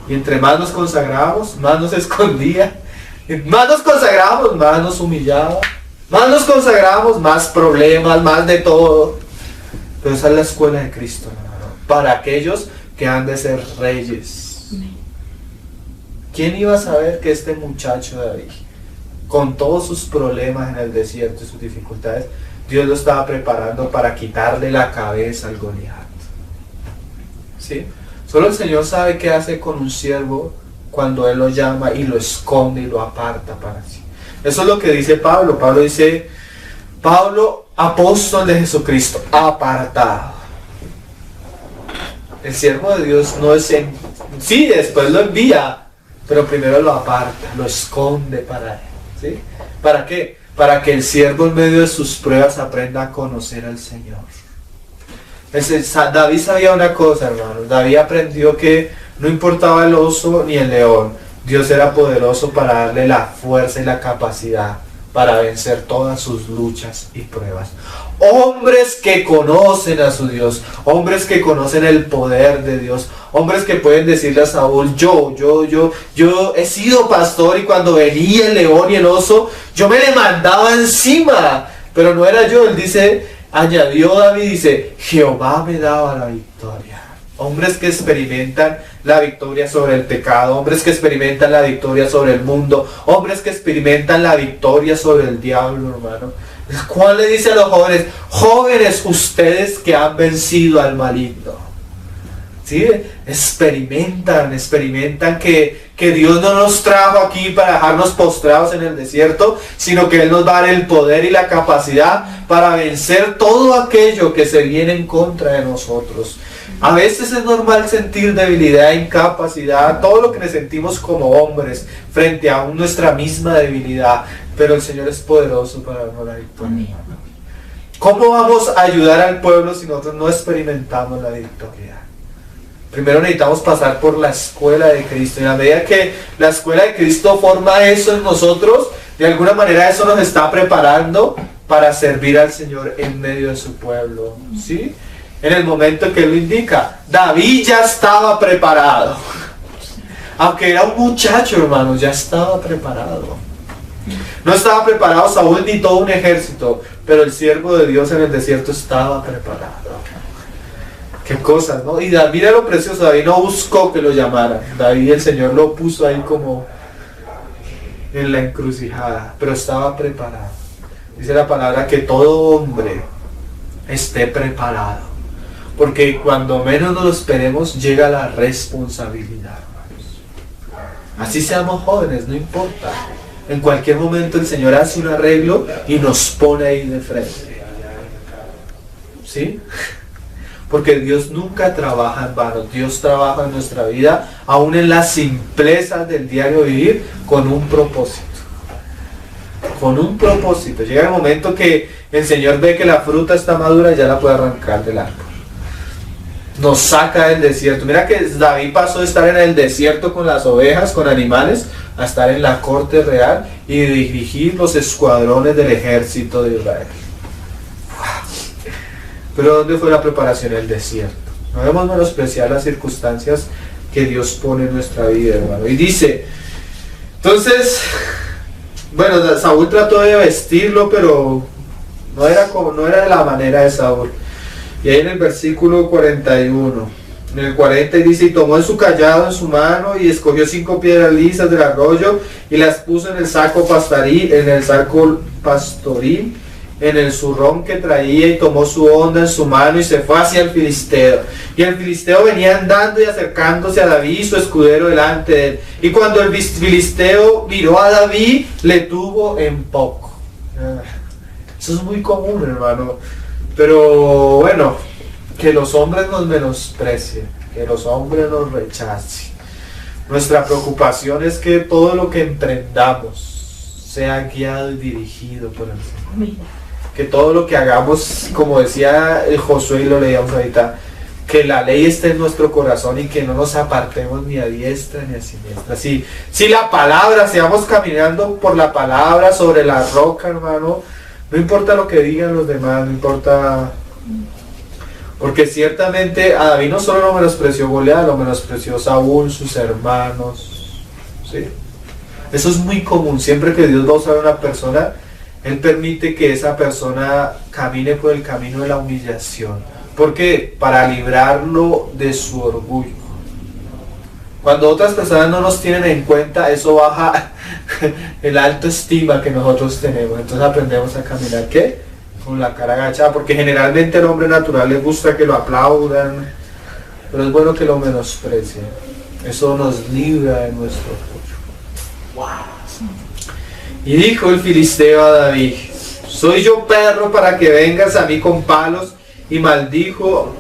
Y entre más nos consagrábamos, más nos escondía. Y más nos consagrábamos, más nos humillaba. Más nos consagrábamos, más problemas, más de todo. Pero esa es la escuela de Cristo, hermano, para aquellos que han de ser reyes. ¿Quién iba a saber que este muchacho David, con todos sus problemas en el desierto y sus dificultades, Dios lo estaba preparando para quitarle la cabeza al Goliat? ¿Sí? Solo el Señor sabe qué hace con un siervo cuando Él lo llama y lo esconde y lo aparta para sí. Eso es lo que dice Pablo. Pablo dice, Pablo, apóstol de Jesucristo, apartado. El siervo de Dios no es sí, después lo envía, pero primero lo aparta, lo esconde para Él. ¿Sí? ¿Para qué? Para que el siervo en medio de sus pruebas aprenda a conocer al Señor. David sabía una cosa, hermano. David aprendió que no importaba el oso ni el león, Dios era poderoso para darle la fuerza y la capacidad para vencer todas sus luchas y pruebas. Hombres que conocen a su Dios, hombres que conocen el poder de Dios, hombres que pueden decirle a Saúl, yo he sido pastor y cuando venía el león y el oso, yo me le mandaba encima, pero no era yo. Él dice, añadió David, dice, Jehová me daba la victoria. Hombres que experimentan la victoria sobre el pecado, hombres que experimentan la victoria sobre el mundo, hombres que experimentan la victoria sobre el diablo, hermano. ¿Cuál le dice a los jóvenes? Jóvenes, ustedes que han vencido al maligno. ¿sí? Experimentan que Dios no nos trajo aquí para dejarnos postrados en el desierto, sino que Él nos va a dar el poder y la capacidad para vencer todo aquello que se viene en contra de nosotros. A veces es normal sentir debilidad, incapacidad, todo lo que nos sentimos como hombres frente a nuestra misma debilidad, pero el Señor es poderoso para darnos la victoria. ¿Cómo vamos a ayudar al pueblo si nosotros no experimentamos la victoria? Primero necesitamos pasar por la escuela de Cristo, y a medida que la escuela de Cristo forma eso en nosotros, de alguna manera eso nos está preparando para servir al Señor en medio de su pueblo, ¿sí? En el momento que Él lo indica, David ya estaba preparado. Aunque era un muchacho, hermanos, ya estaba preparado. No estaba preparado Saúl ni todo un ejército, pero el siervo de Dios en el desierto estaba preparado. Qué cosas, ¿no? Y David, mira lo precioso, David no buscó que lo llamaran. David, el Señor lo puso ahí como en la encrucijada, pero estaba preparado. Dice la palabra que todo hombre esté preparado, porque cuando menos nos lo esperemos llega la responsabilidad. Así seamos jóvenes, no importa. En cualquier momento el Señor hace un arreglo y nos pone ahí de frente. ¿Sí? Porque Dios nunca trabaja en vano. Dios trabaja en nuestra vida, aún en las simplezas del diario vivir, con un propósito. Con un propósito. Llega el momento que el Señor ve que la fruta está madura y ya la puede arrancar del árbol. Nos saca del desierto. Mira que David pasó de estar en el desierto con las ovejas, con animales, a estar en la corte real y dirigir los escuadrones del ejército de Israel. Pero ¿dónde fue la preparación? El desierto. No debemos menospreciar las circunstancias que Dios pone en nuestra vida, hermano. Y dice, entonces, bueno, Saúl trató de vestirlo, pero no era de la manera de Saúl. Y ahí en el versículo 41, en el 40 dice, y tomó en su cayado en su mano y escogió 5 piedras lisas del arroyo y las puso en el saco pastoril, en el zurrón que traía, y tomó su honda en su mano y se fue hacia el filisteo. Y el filisteo venía andando y acercándose a David, su escudero, delante de él. Y cuando el filisteo miró a David, le tuvo en poco. Eso es muy común, hermano. Pero bueno, que los hombres nos menosprecien, que los hombres nos rechacen. Nuestra preocupación es que todo lo que emprendamos sea guiado y dirigido por el Señor. Que todo lo que hagamos, como decía Josué y lo leíamos ahorita, que la ley esté en nuestro corazón y que no nos apartemos ni a diestra ni a siniestra. Si la palabra, sigamos caminando por la palabra sobre la roca, hermano, no importa lo que digan los demás, no importa, porque ciertamente a David no solo lo menospreció Goliat, lo menospreció Saúl, sus hermanos, ¿sí? Eso es muy común. Siempre que Dios va a usar a una persona, Él permite que esa persona camine por el camino de la humillación. ¿Por qué? Para librarlo de su orgullo. Cuando otras personas no nos tienen en cuenta, eso baja el alto estima que nosotros tenemos. Entonces aprendemos a caminar, ¿qué? Con la cara agachada, porque generalmente al hombre natural le gusta que lo aplaudan, pero es bueno que lo menosprecien. Eso nos libra de nuestro orgullo. Y dijo el filisteo a David, ¿soy yo perro para que vengas a mí con palos? Y maldijo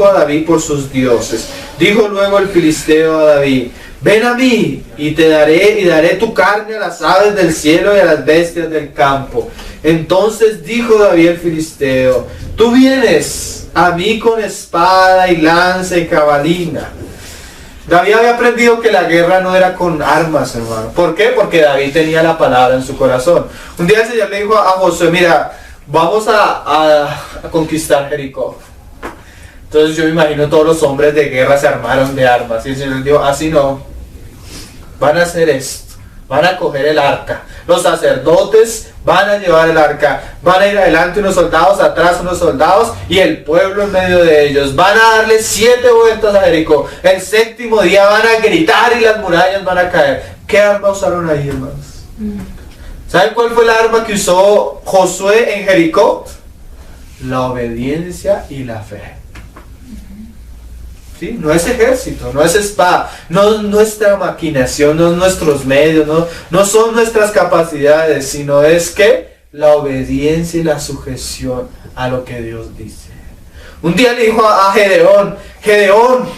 a David por sus dioses. Dijo luego el filisteo a David, ven a mí y daré tu carne a las aves del cielo y a las bestias del campo. Entonces dijo David el filisteo, tú vienes a mí con espada y lanza y cabalina. David había aprendido que la guerra no era con armas, hermano. ¿Por qué? Porque David tenía la palabra en su corazón. Un día el Señor le dijo a Josué, mira, vamos a conquistar Jericó. Entonces yo me imagino todos los hombres de guerra se armaron de armas. Y el Señor dijo, así no. Van a hacer esto. Van a coger el arca. Los sacerdotes van a llevar el arca. Van a ir adelante unos soldados, atrás unos soldados y el pueblo en medio de ellos. Van a darle 7 vueltas a Jericó. El 7º día van a gritar y las murallas van a caer. ¿Qué arma usaron ahí, hermanos? ¿Saben cuál fue la arma que usó Josué en Jericó? La obediencia y la fe. ¿sí? No es ejército, no es espada, no es nuestra maquinación, no es nuestros medios, no son nuestras capacidades, sino es que la obediencia y la sujeción a lo que Dios dice. Un día le dijo a Gedeón, Gedeón,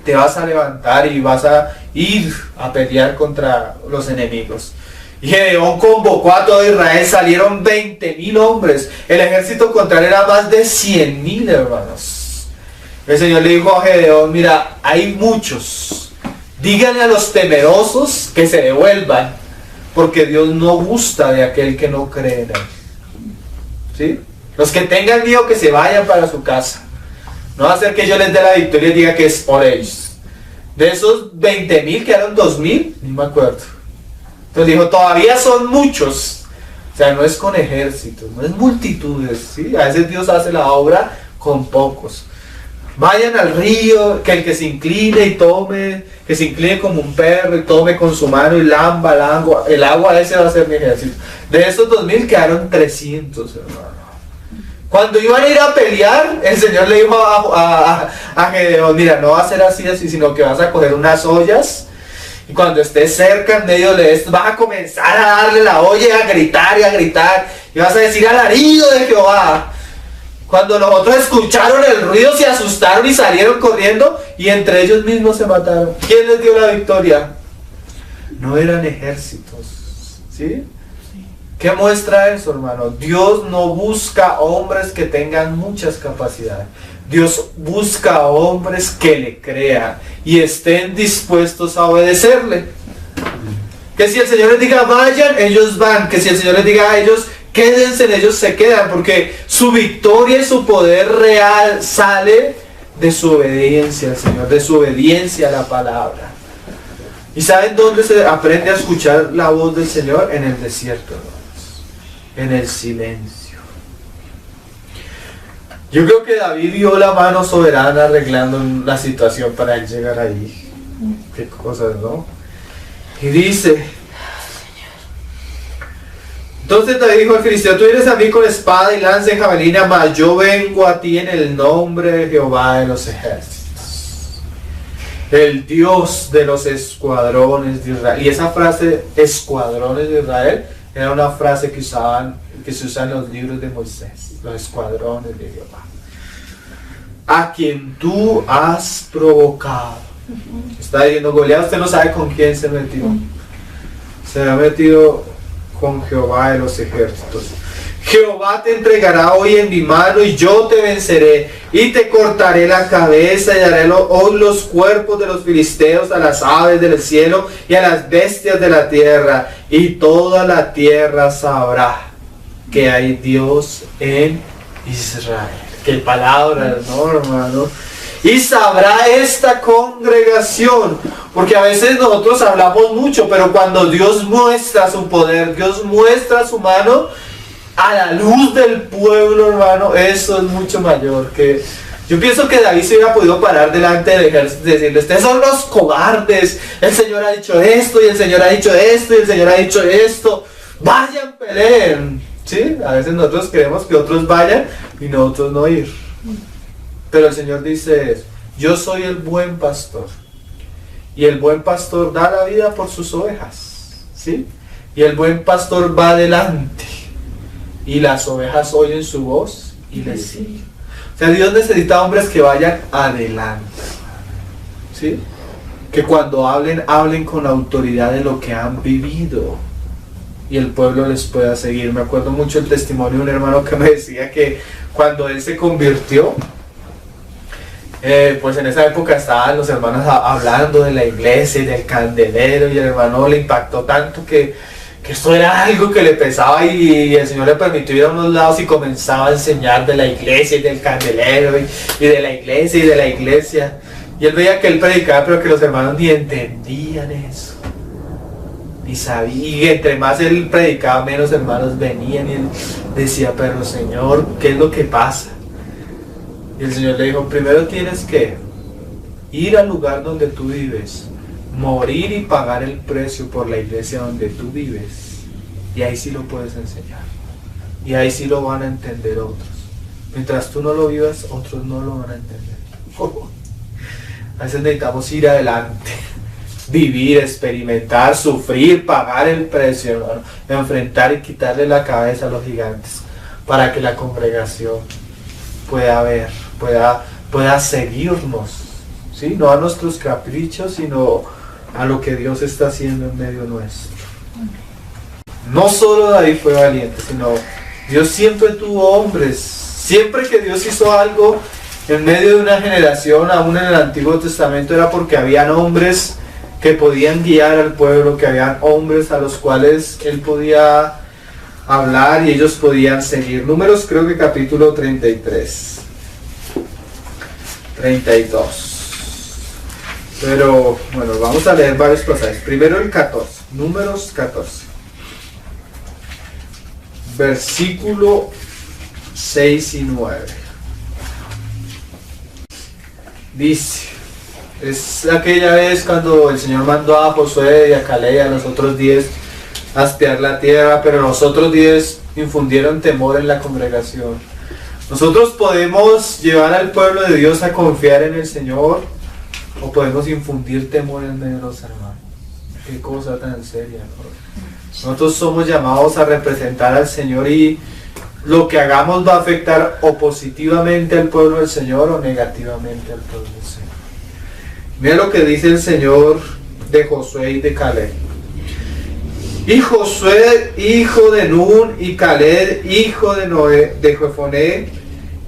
te vas a levantar y vas a ir a pelear contra los enemigos. Y Gedeón convocó a todo Israel, salieron 20.000 hombres. El ejército contrario era más de 100.000, hermanos. El Señor le dijo a Gedeón, mira, hay muchos. Díganle a los temerosos que se devuelvan, porque Dios no gusta de aquel que no cree en él. ¿Sí? Los que tengan miedo que se vayan para su casa. No va a ser que yo les dé la victoria y diga que es por ellos. De esos 20.000 quedaron 2.000, ni me acuerdo. Entonces dijo, todavía son muchos. O sea, no es con ejércitos, no es multitudes, ¿sí? A veces Dios hace la obra con pocos. Vayan al río, que el que se incline y tome, que se incline como un perro y tome con su mano y lamba el agua, ese va a ser mi ejército. De esos 2.000 quedaron 300, hermano. Cuando iban a ir a pelear, el Señor le dijo a Gedeón, mira, no va a ser así, sino que vas a coger unas ollas. Y cuando estés cerca en medio de esto, vas a comenzar a darle la olla y a gritar. Y vas a decir alarido de Jehová. Cuando los otros escucharon el ruido, se asustaron y salieron corriendo. Y entre ellos mismos se mataron. ¿Quién les dio la victoria? No eran ejércitos. ¿Sí? ¿Qué muestra eso, hermano? Dios no busca hombres que tengan muchas capacidades. Dios busca hombres que le crean y estén dispuestos a obedecerle. Que si el Señor les diga vayan, ellos van. Que si el Señor les diga a ellos quédense, ellos se quedan. Porque su victoria y su poder real sale de su obediencia al Señor, de su obediencia a la palabra. ¿Y saben dónde se aprende a escuchar la voz del Señor? En el desierto, hermanos. En el silencio. Yo creo que David vio la mano soberana arreglando la situación para él llegar ahí. Qué cosas, ¿no? Y dice, entonces David dijo al filisteo, tú vienes a mí con espada y lanza y jabalina, mas yo vengo a ti en el nombre de Jehová de los ejércitos, el Dios de los escuadrones de Israel. Y esa frase, escuadrones de Israel, era una frase que se usa en los libros de Moisés. Los escuadrones de Jehová, a quien tú has provocado. Está diciendo Goliat, usted no sabe con quién se metió. Se ha metido con Jehová de los ejércitos. Jehová te entregará hoy en mi mano y yo te venceré y te cortaré la cabeza y daré hoy los cuerpos de los filisteos a las aves del cielo y a las bestias de la tierra, y toda la tierra sabrá que hay Dios en Israel. Qué palabras, ¿no, hermano? Y sabrá esta congregación, porque a veces nosotros hablamos mucho, pero cuando Dios muestra su poder, Dios muestra su mano a la luz del pueblo, hermano, eso es mucho mayor. Que yo pienso que David se hubiera podido parar delante del ejército y decirle, ustedes son los cobardes, el Señor ha dicho esto, y el Señor ha dicho esto, y el Señor ha dicho esto, vayan, peleen. ¿Sí? A veces nosotros queremos que otros vayan y nosotros no ir. Pero el Señor dice, yo soy el buen pastor. Y el buen pastor da la vida por sus ovejas. ¿Sí? Y el buen pastor va adelante. Y las ovejas oyen su voz y le siguen. O sea, Dios necesita hombres que vayan adelante. ¿Sí? Que cuando hablen con autoridad de lo que han vivido. Y el pueblo les pueda seguir. Me acuerdo mucho el testimonio de un hermano que me decía que cuando él se convirtió, pues en esa época estaban los hermanos hablando de la iglesia y del candelero, y el hermano le impactó tanto que esto era algo que le pesaba, y el Señor le permitió ir a unos lados y comenzaba a enseñar de la iglesia y del candelero y de la iglesia y de la iglesia. Y él veía que él predicaba, pero que los hermanos ni entendían eso. Y sabía, y entre más él predicaba, menos hermanos venían, y él decía, pero Señor, ¿qué es lo que pasa? Y el Señor le dijo, primero tienes que ir al lugar donde tú vives, morir y pagar el precio por la iglesia donde tú vives, y ahí sí lo puedes enseñar, y ahí sí lo van a entender otros. Mientras tú no lo vivas, otros no lo van a entender. A veces necesitamos ir adelante, vivir, experimentar, sufrir, pagar el precio, hermano, enfrentar y quitarle la cabeza a los gigantes para que la congregación pueda ver, pueda seguirnos, ¿sí? No a nuestros caprichos, sino a lo que Dios está haciendo en medio nuestro. No solo David fue valiente, sino Dios siempre tuvo hombres. Siempre que Dios hizo algo en medio de una generación, aún en el Antiguo Testamento, era porque habían hombres que podían guiar al pueblo, que habían hombres a los cuales Él podía hablar y ellos podían seguir. Números, creo que capítulo 33, 32. Pero bueno, vamos a leer varios pasajes. Primero el 14, Números 14, versículo 6 y 9. Dice, es aquella vez cuando el Señor mandó a Josué y a Caleb y a los otros 10 a espiar la tierra, pero los otros 10 infundieron temor en la congregación. Nosotros podemos llevar al pueblo de Dios a confiar en el Señor, o podemos infundir temor en medio de los hermanos. Qué cosa tan seria, ¿no? Nosotros somos llamados a representar al Señor y lo que hagamos va a afectar o positivamente al pueblo del Señor o negativamente al pueblo del Señor. Mira lo que dice el Señor de Josué y de Caleb. Y Josué, hijo de Nun, y Caleb, hijo de Jefoné,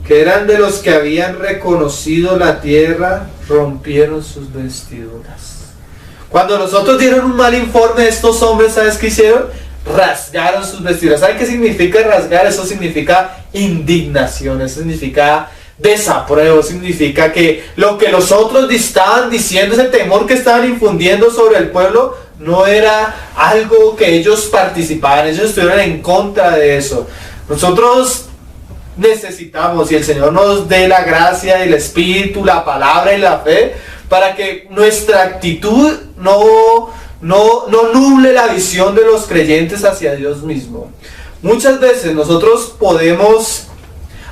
que eran de los que habían reconocido la tierra, rompieron sus vestiduras. Cuando los otros dieron un mal informe de estos hombres, ¿sabes qué hicieron? Rasgaron sus vestiduras. ¿Saben qué significa rasgar? Eso significa indignación, eso significa desapruebo, significa que lo que los otros estaban diciendo, ese temor que estaban infundiendo sobre el pueblo, no era algo que ellos participaban, ellos estuvieron en contra de eso. Nosotros necesitamos, y el Señor nos dé la gracia, el Espíritu, la palabra y la fe, para que nuestra actitud no nuble la visión de los creyentes hacia Dios mismo. Muchas veces nosotros podemos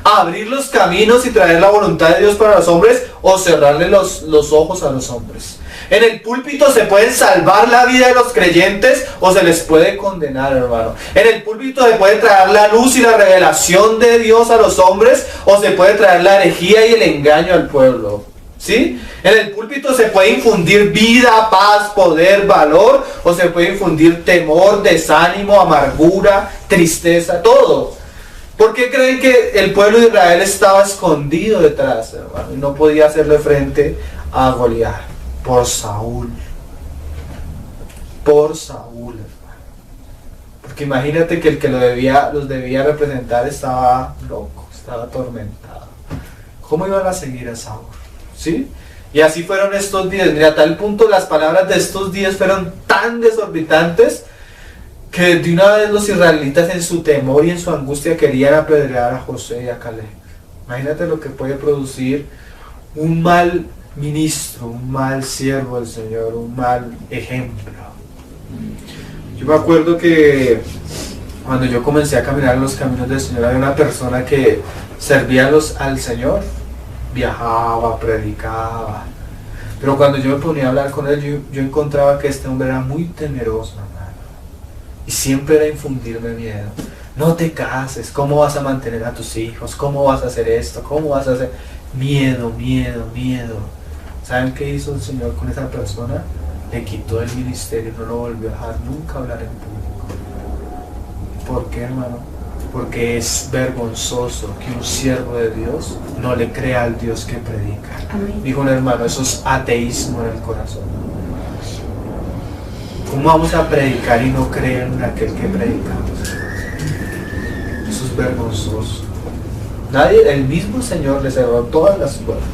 abrir los caminos y traer la voluntad de Dios para los hombres, o cerrarle los ojos a los hombres. En el púlpito se pueden salvar la vida de los creyentes o se les puede condenar, hermano. En el púlpito se puede traer la luz y la revelación de Dios a los hombres, o se puede traer la herejía y el engaño al pueblo, ¿sí? En el púlpito se puede infundir vida, paz, poder, valor, o se puede infundir temor, desánimo, amargura, tristeza, todo. ¿Por qué creen que el pueblo de Israel estaba escondido detrás, hermano, y no podía hacerle frente a Goliat? Por Saúl. Por Saúl, hermano. Porque imagínate que el que los debía representar estaba loco, estaba atormentado. ¿Cómo iban a seguir a Saúl? ¿Sí? Y así fueron estos días. Mira, a tal punto las palabras de estos días fueron tan desorbitantes que de una vez los israelitas, en su temor y en su angustia, querían apedrear a Josué y a Caleb. Imagínate lo que puede producir un mal ministro, un mal siervo del Señor, un mal ejemplo. Yo me acuerdo que cuando yo comencé a caminar en los caminos del Señor, había una persona que servía al Señor, viajaba, predicaba, pero cuando yo me ponía a hablar con él, yo encontraba que este hombre era muy temeroso, hermano, y siempre era infundirme miedo. No te cases, ¿cómo vas a mantener a tus hijos? ¿Cómo vas a hacer esto? ¿Cómo vas a hacer? Miedo, miedo, miedo. ¿Saben qué hizo el Señor con esa persona? Le quitó el ministerio, no lo volvió a dejar nunca hablar en público. ¿Por qué, hermano? Porque es vergonzoso que un siervo de Dios no le crea al Dios que predica. Amén. Dijo un hermano, eso es ateísmo en el corazón. ¿Cómo vamos a predicar y no creer en aquel que predicamos? Eso es vergonzoso. Nadie, el mismo Señor le cerró todas las puertas.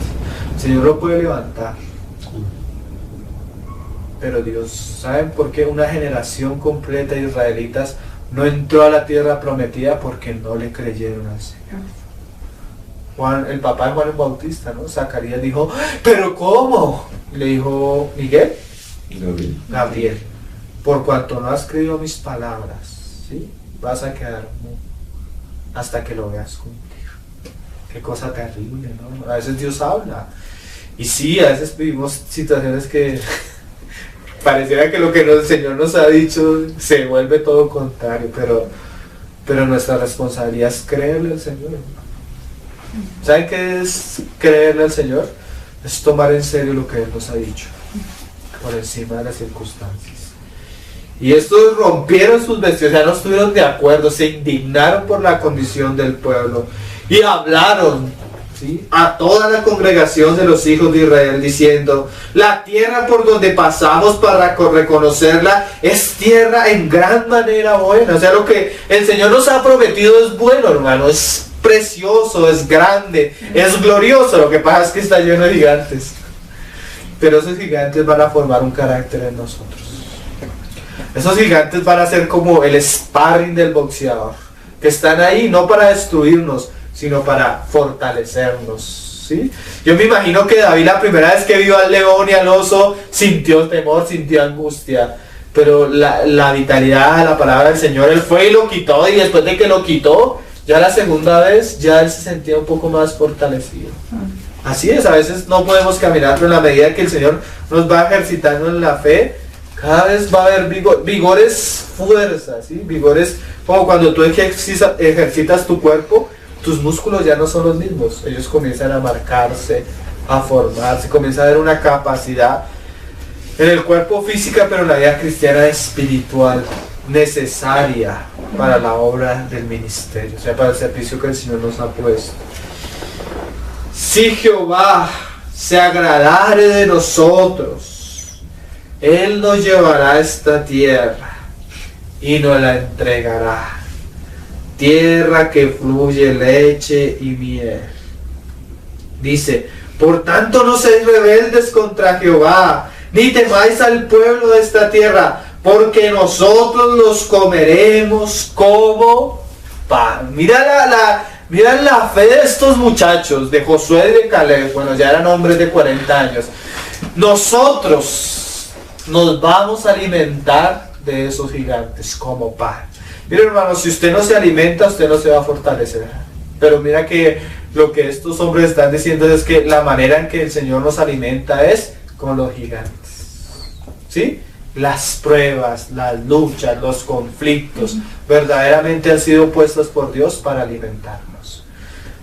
El Señor lo puede levantar. Pero Dios, ¿saben por qué una generación completa de israelitas no entró a la tierra prometida? Porque no le creyeron al Señor. El papá de Juan el Bautista, ¿no? Zacarías dijo, ¿pero cómo? Y le dijo, ¿Miguel? Gabriel. Por cuanto no has creído mis palabras, ¿sí? Vas a quedar mudo hasta que lo veas cumplir. Qué cosa terrible, ¿no? A veces Dios habla Y sí, a veces vivimos situaciones que pareciera que lo que el Señor nos ha dicho se vuelve todo contrario, pero nuestra responsabilidad es creerle al Señor. ¿Saben qué es creerle al Señor? Es tomar en serio lo que Él nos ha dicho, por encima de las circunstancias. Y estos rompieron sus vestidos, no estuvieron de acuerdo, se indignaron por la condición del pueblo y hablaron, ¿sí?, a toda la congregación de los hijos de Israel, diciendo: la tierra por donde pasamos para reconocerla es tierra en gran manera buena. O sea, lo que el Señor nos ha prometido es bueno, hermano, es precioso, es grande, es glorioso. Lo que pasa es que está lleno de gigantes, pero esos gigantes van a formar un carácter en nosotros. Esos gigantes van a ser como el sparring del boxeador, que están ahí no para destruirnos, sino para fortalecernos, ¿sí? Yo me imagino que David, la primera vez que vio al león y al oso, sintió temor, sintió angustia, pero la vitalidad de la palabra del Señor, él fue y lo quitó, y después de que lo quitó, ya la segunda vez, ya él se sentía un poco más fortalecido. Así es, a veces no podemos caminar, pero en la medida que el Señor nos va ejercitando en la fe, cada vez va a haber vigores, fuerzas, ¿sí? Vigores, como cuando tú ejercitas tu cuerpo, tus músculos ya no son los mismos, ellos comienzan a marcarse, a formarse, comienza a haber una capacidad en el cuerpo física, pero en la vida cristiana espiritual, necesaria para la obra del ministerio, o sea, para el servicio que el Señor nos ha puesto. Si Jehová se agradare de nosotros, Él nos llevará a esta tierra y nos la entregará. Tierra que fluye leche y miel. Dice: por tanto no seáis rebeldes contra Jehová, ni temáis al pueblo de esta tierra, porque nosotros los comeremos como pan. Mira la fe de estos muchachos, de Josué y de Caleb. Bueno, ya eran hombres de 40 años. Nosotros nos vamos a alimentar de esos gigantes como pan. Mira, hermano, si usted no se alimenta, usted no se va a fortalecer. Pero mira que lo que estos hombres están diciendo es que la manera en que el Señor nos alimenta es con los gigantes, ¿sí? Las pruebas, las luchas, los conflictos verdaderamente han sido puestos por Dios para alimentarnos.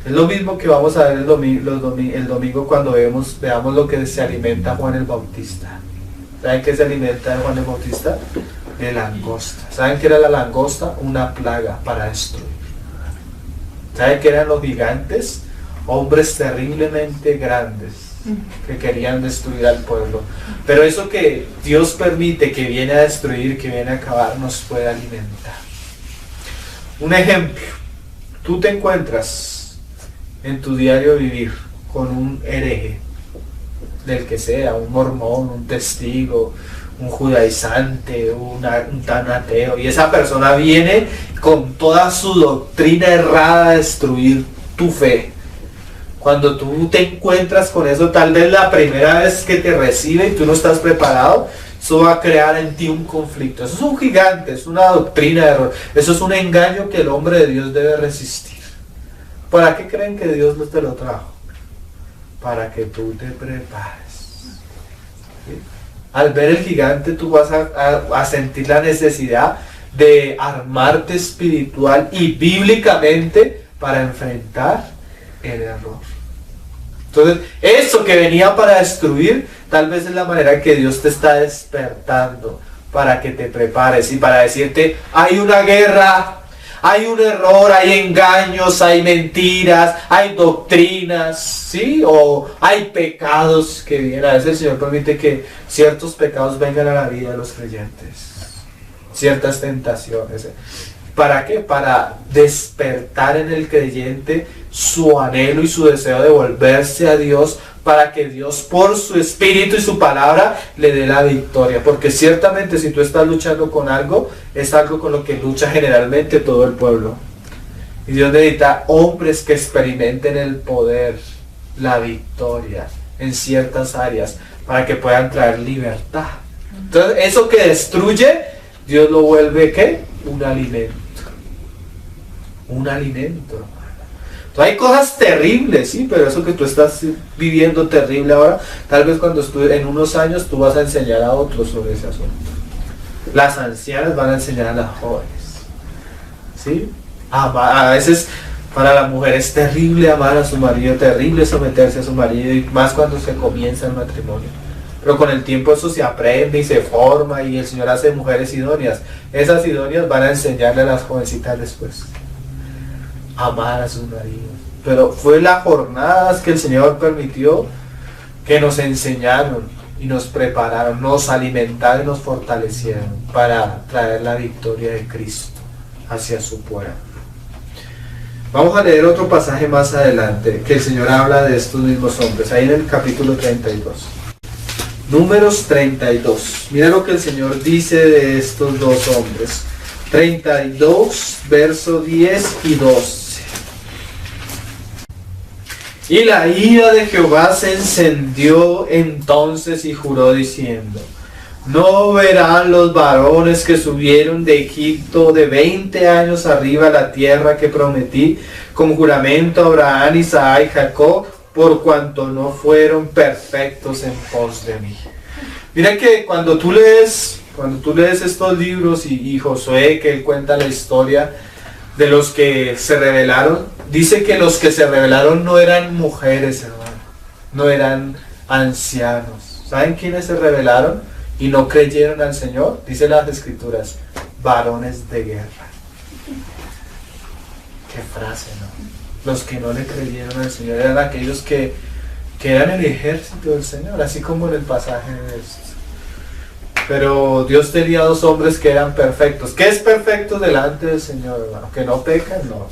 Es lo mismo que vamos a ver el domingo cuando veamos lo que se alimenta Juan el Bautista. ¿Saben qué se alimenta de Juan el Bautista? De langosta. ¿Saben qué era la langosta? Una plaga para destruir. ¿Saben qué eran los gigantes? Hombres terriblemente grandes que querían destruir al pueblo. Pero eso que Dios permite, que viene a destruir, que viene a acabar, nos puede alimentar. Un ejemplo: tú te encuentras en tu diario vivir con un hereje, del que sea, un mormón, un testigo, un judaizante, un tan ateo, y esa persona viene con toda su doctrina errada a destruir tu fe. Cuando tú te encuentras con eso, tal vez la primera vez que te recibe y tú no estás preparado, eso va a crear en ti un conflicto. Eso es un gigante, es una doctrina de error, eso es un engaño que el hombre de Dios debe resistir. ¿Para qué creen que Dios te lo trajo? Para que tú te prepares. ¿Sí? Al ver el gigante, tú vas a sentir la necesidad de armarte espiritual y bíblicamente para enfrentar el error. Entonces, eso que venía para destruir, tal vez es la manera que Dios te está despertando para que te prepares y para decirte: hay una guerra, hay un error, hay engaños, hay mentiras, hay doctrinas, ¿sí? O hay pecados que vienen. A veces el Señor permite que ciertos pecados vengan a la vida de los creyentes, ciertas tentaciones. ¿Para qué? Para despertar en el creyente su anhelo y su deseo de volverse a Dios, para que Dios, por su Espíritu y su palabra, le dé la victoria. Porque ciertamente si tú estás luchando con algo, es algo con lo que lucha generalmente todo el pueblo. Y Dios necesita hombres que experimenten el poder, la victoria en ciertas áreas, para que puedan traer libertad. Entonces, eso que destruye, Dios lo vuelve, ¿qué? Un alimento. Un alimento. Entonces, hay cosas terribles, sí, pero eso que tú estás viviendo terrible ahora, tal vez cuando en unos años tú vas a enseñar a otros sobre ese asunto. Las ancianas van a enseñar a las jóvenes, ¿sí? A veces para la mujer es terrible amar a su marido, terrible someterse a su marido, y más cuando se comienza el matrimonio. Pero con el tiempo eso se aprende y se forma, y el Señor hace mujeres idóneas. Esas idóneas van a enseñarle a las jovencitas después a amar a sus maridos. Pero fue las jornadas que el Señor permitió que nos enseñaron y nos prepararon, nos alimentaron y nos fortalecieron para traer la victoria de Cristo hacia su pueblo. Vamos a leer otro pasaje más adelante, que el Señor habla de estos mismos hombres, ahí en el capítulo 32. Números 32. Mira lo que el Señor dice de estos dos hombres. 32, verso 10 y 12. Y la ira de Jehová se encendió entonces y juró diciendo: no verán los varones que subieron de Egipto de 20 años arriba a la tierra que prometí con juramento a Abraham, Isaac y Jacob, por cuanto no fueron perfectos en pos de mí. Mira que cuando tú lees estos libros y Josué, que él cuenta la historia de los que se rebelaron, dice que los que se rebelaron no eran mujeres, hermano, no eran ancianos. ¿Saben quiénes se rebelaron y no creyeron al Señor? Dice las Escrituras: varones de guerra. Qué frase, ¿no? Los que no le creyeron al Señor eran aquellos que eran el ejército del Señor, así como en el pasaje de estos. Pero Dios tenía dos hombres que eran perfectos. ¿Qué es perfecto delante del Señor, hermano? Que no pecan, no.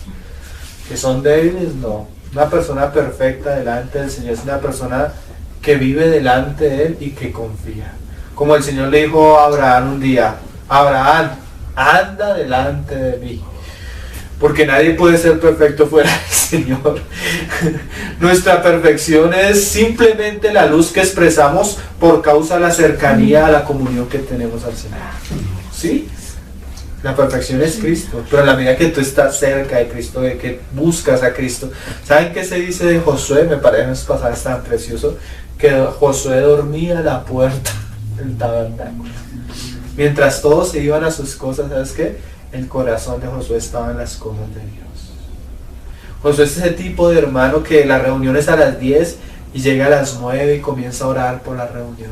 Que son débiles, no. Una persona perfecta delante del Señor es una persona que vive delante de Él y que confía. Como el Señor le dijo a Abraham un día: Abraham, anda delante de mí. Porque nadie puede ser perfecto fuera del Señor. Nuestra perfección es simplemente la luz que expresamos por causa de la cercanía a la comunión que tenemos al Señor. ¿Sí? La perfección es Cristo. Pero en la medida que tú estás cerca de Cristo, de que buscas a Cristo. ¿Saben qué se dice de Josué? Me parece esos pasajes tan preciosos. Que Josué dormía a la puerta del tabernáculo. Mientras todos se iban a sus cosas, ¿sabes qué? El corazón de Josué estaba en las cosas de Dios. Josué es ese tipo de hermano que la reunión es a las 10 y llega a las 9 y comienza a orar por la reunión.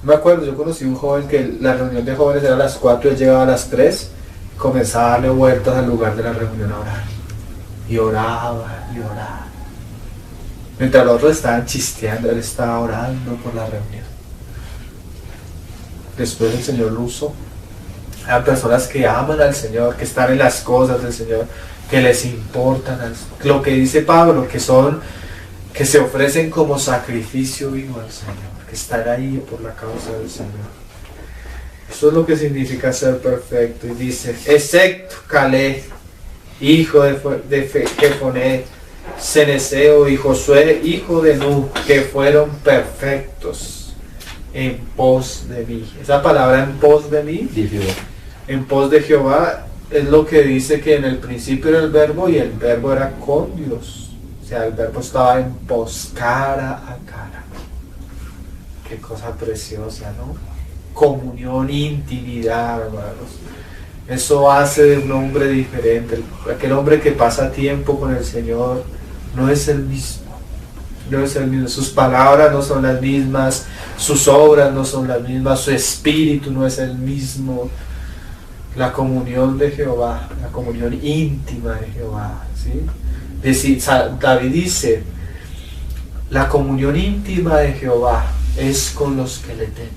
Me acuerdo, yo conocí un joven que la reunión de jóvenes era a las 4 y él llegaba a las 3 y comenzaba a darle vueltas al lugar de la reunión a orar. Y oraba y oraba. Mientras los otros estaban chisteando, él estaba orando por la reunión. Después el Señor lo usó. Hay personas que aman al Señor, que están en las cosas del Señor, que les importan lo que dice Pablo, que se ofrecen como sacrificio vivo al Señor, que están ahí por la causa del Señor. Eso es lo que significa ser perfecto. Y dice: excepto Caleb, hijo de Jefoné, Ceneseo, y Josué, hijo de Nun, que fueron perfectos en pos de mí. Esa palabra en pos de mí, en pos de Jehová, es lo que dice que en el principio era el verbo y el verbo era con Dios. O sea, el verbo estaba en pos, cara a cara. Qué cosa preciosa, ¿no? Comunión, intimidad, hermanos. Eso hace de un hombre diferente. Aquel hombre que pasa tiempo con el Señor no es el mismo. No es el mismo. Sus palabras no son las mismas, sus obras no son las mismas, su espíritu no es el mismo. La comunión de Jehová, la comunión íntima de Jehová, ¿sí? David dice: la comunión íntima de Jehová es con los que le temen.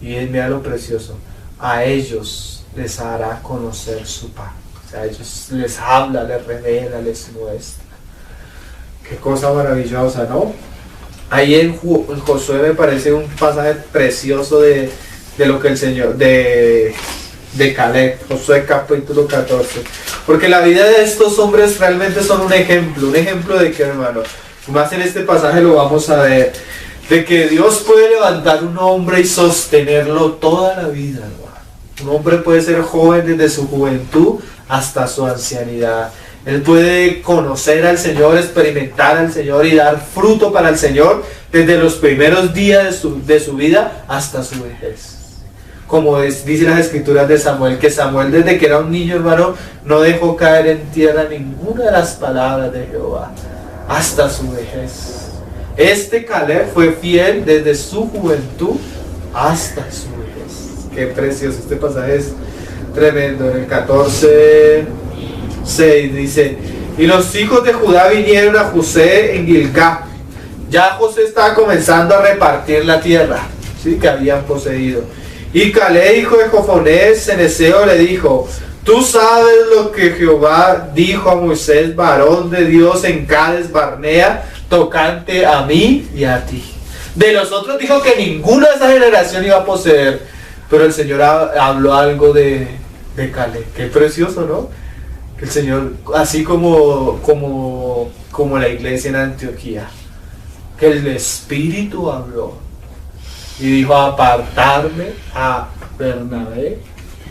Y mira lo precioso: a ellos les hará conocer su pacto. O sea, a ellos les habla, les revela, les muestra. Qué cosa maravillosa, ¿no? Ahí en Josué me parece un pasaje precioso de lo que el Señor, de Caleb, Josué capítulo 14. Porque la vida de estos hombres realmente son un ejemplo de que, hermano, más en este pasaje lo vamos a ver, de que Dios puede levantar un hombre y sostenerlo toda la vida, hermano. Un hombre puede ser joven desde su juventud hasta su ancianidad. Él puede conocer al Señor, experimentar al Señor y dar fruto para el Señor desde los primeros días de su vida hasta su vejez. Como dicen las escrituras de Samuel, que Samuel desde que era un niño, hermano, no dejó caer en tierra ninguna de las palabras de Jehová hasta su vejez. Este Caleb fue fiel desde su juventud hasta su vejez. Qué precioso, este pasaje es tremendo. En el 14:6 dice: y los hijos de Judá vinieron a José en Gilgal. Ya José estaba comenzando a repartir la tierra, ¿sí?, que habían poseído. Y Caleb, hijo de Jofonés, ceneseo, le dijo: tú sabes lo que Jehová dijo a Moisés, varón de Dios, en Cades Barnea, tocante a mí y a ti. De los otros dijo que ninguna de esa generación iba a poseer, pero el Señor habló algo de Caleb. Qué precioso, ¿no? Que el Señor, así como la iglesia en Antioquía, que el Espíritu habló y dijo: apartarme a Bernabé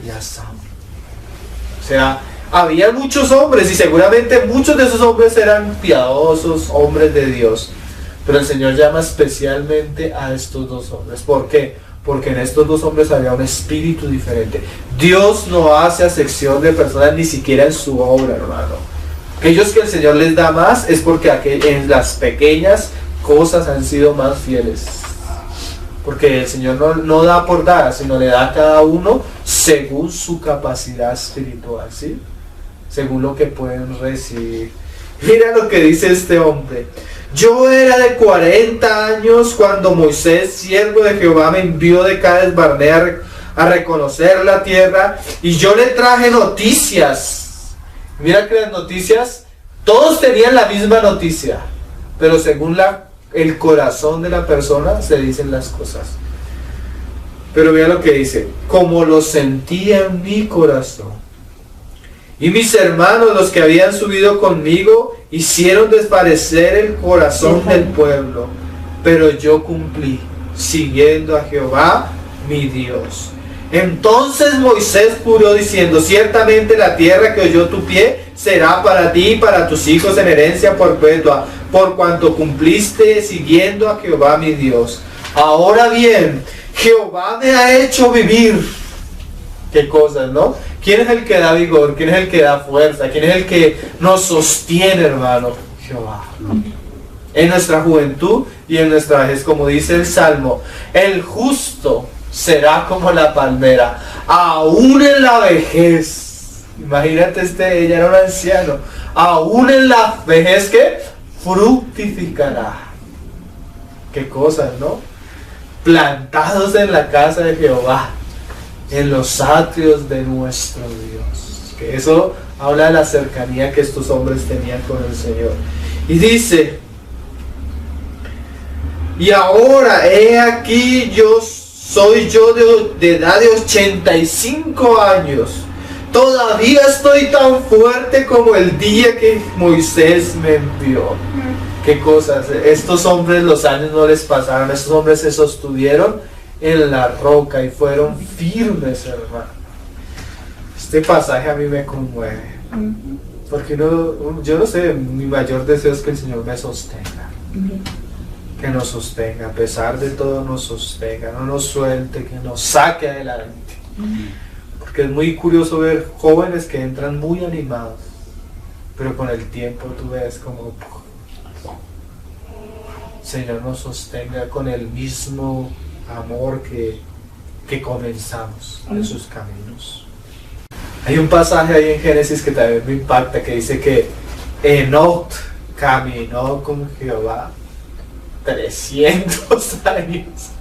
y a Saulo. O sea, había muchos hombres y seguramente muchos de esos hombres eran piadosos, hombres de Dios, pero el Señor llama especialmente a estos dos hombres. ¿Por qué? Porque en estos dos hombres había un espíritu diferente. Dios no hace acepción de personas ni siquiera en su obra, hermano. Aquellos que el Señor les da más es porque en las pequeñas cosas han sido más fieles. Porque el Señor no da por dar, sino le da a cada uno según su capacidad espiritual, ¿sí? Según lo que pueden recibir. Mira lo que dice este hombre: yo era de 40 años cuando Moisés, siervo de Jehová, me envió de Cades Barnea a reconocer la tierra, y yo le traje noticias. Mira que las noticias, todos tenían la misma noticia, pero según el corazón de la persona se dicen las cosas. Pero mira lo que dice: como lo sentía en mi corazón. Y mis hermanos, los que habían subido conmigo, hicieron desfallecer el corazón del pueblo, pero yo cumplí, siguiendo a Jehová mi Dios. Entonces Moisés juró diciendo: ciertamente la tierra que oyó tu pie será para ti y para tus hijos en herencia perpetua, por cuanto cumpliste siguiendo a Jehová mi Dios. Ahora bien, Jehová me ha hecho vivir. Qué cosas, ¿no? ¿Quién es el que da vigor? ¿Quién es el que da fuerza? ¿Quién es el que nos sostiene, hermano? Jehová. En nuestra juventud y en nuestra vejez, como dice el Salmo, el justo será como la palmera, aún en la vejez. Imagínate, ella era un anciano. Aún en la vejez, ¿qué? Fructificará. Qué cosas, ¿no? Plantados en la casa de Jehová, en los atrios de nuestro Dios. Que eso habla de la cercanía que estos hombres tenían con el Señor. Y dice: y ahora he aquí, soy yo de edad de 85 años. Todavía estoy tan fuerte como el día que Moisés me envió. Qué cosas. Estos hombres, los años no les pasaron. Estos hombres se sostuvieron en la roca y fueron firmes, hermano. Este pasaje a mí me conmueve. Porque yo no sé, mi mayor deseo es que el Señor me sostenga. Que nos sostenga, a pesar de todo nos sostenga, no nos suelte, que nos saque adelante. Porque es muy curioso ver jóvenes que entran muy animados, pero con el tiempo tú ves como Señor nos sostenga con el mismo amor que comenzamos en sus caminos. Hay un pasaje ahí en Génesis que también me impacta, que dice que Enoc caminó con Jehová 300 años.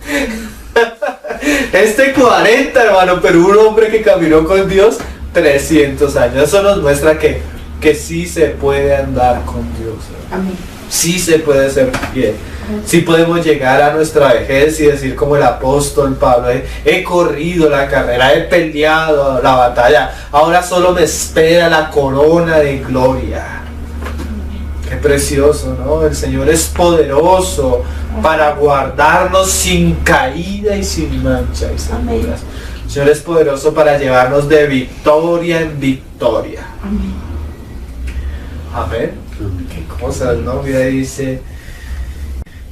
40, hermano, pero un hombre que caminó con Dios 300 años. Eso nos muestra que sí se puede andar con Dios, ¿verdad? Amén. Sí se puede ser fiel. Sí podemos llegar a nuestra vejez y decir como el apóstol Pablo: he corrido la carrera, he peleado la batalla, ahora solo me espera la corona de gloria. Qué precioso, ¿no? El Señor es poderoso para guardarnos sin caída y sin mancha y sin dudas. El Señor es poderoso para llevarnos de victoria en victoria. Amén. Qué cosas, ¿no? Mira, dice: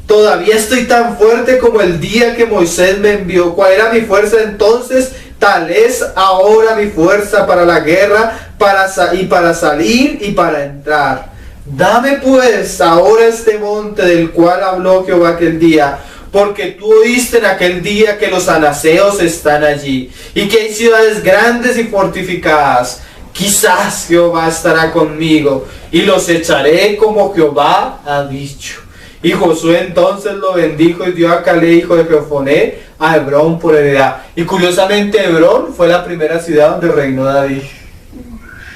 todavía estoy tan fuerte como el día que Moisés me envió. ¿Cuál era mi fuerza entonces? Tal es ahora mi fuerza para la guerra, para salir y para entrar. Dame pues ahora este monte del cual habló Jehová aquel día, porque tú oíste en aquel día que los anaseos están allí, y que hay ciudades grandes y fortificadas. Quizás Jehová estará conmigo, y los echaré como Jehová ha dicho. Y Josué entonces lo bendijo y dio a Caleb, hijo de Jefoné, a Hebrón por heredad. Y curiosamente Hebrón fue la primera ciudad donde reinó David.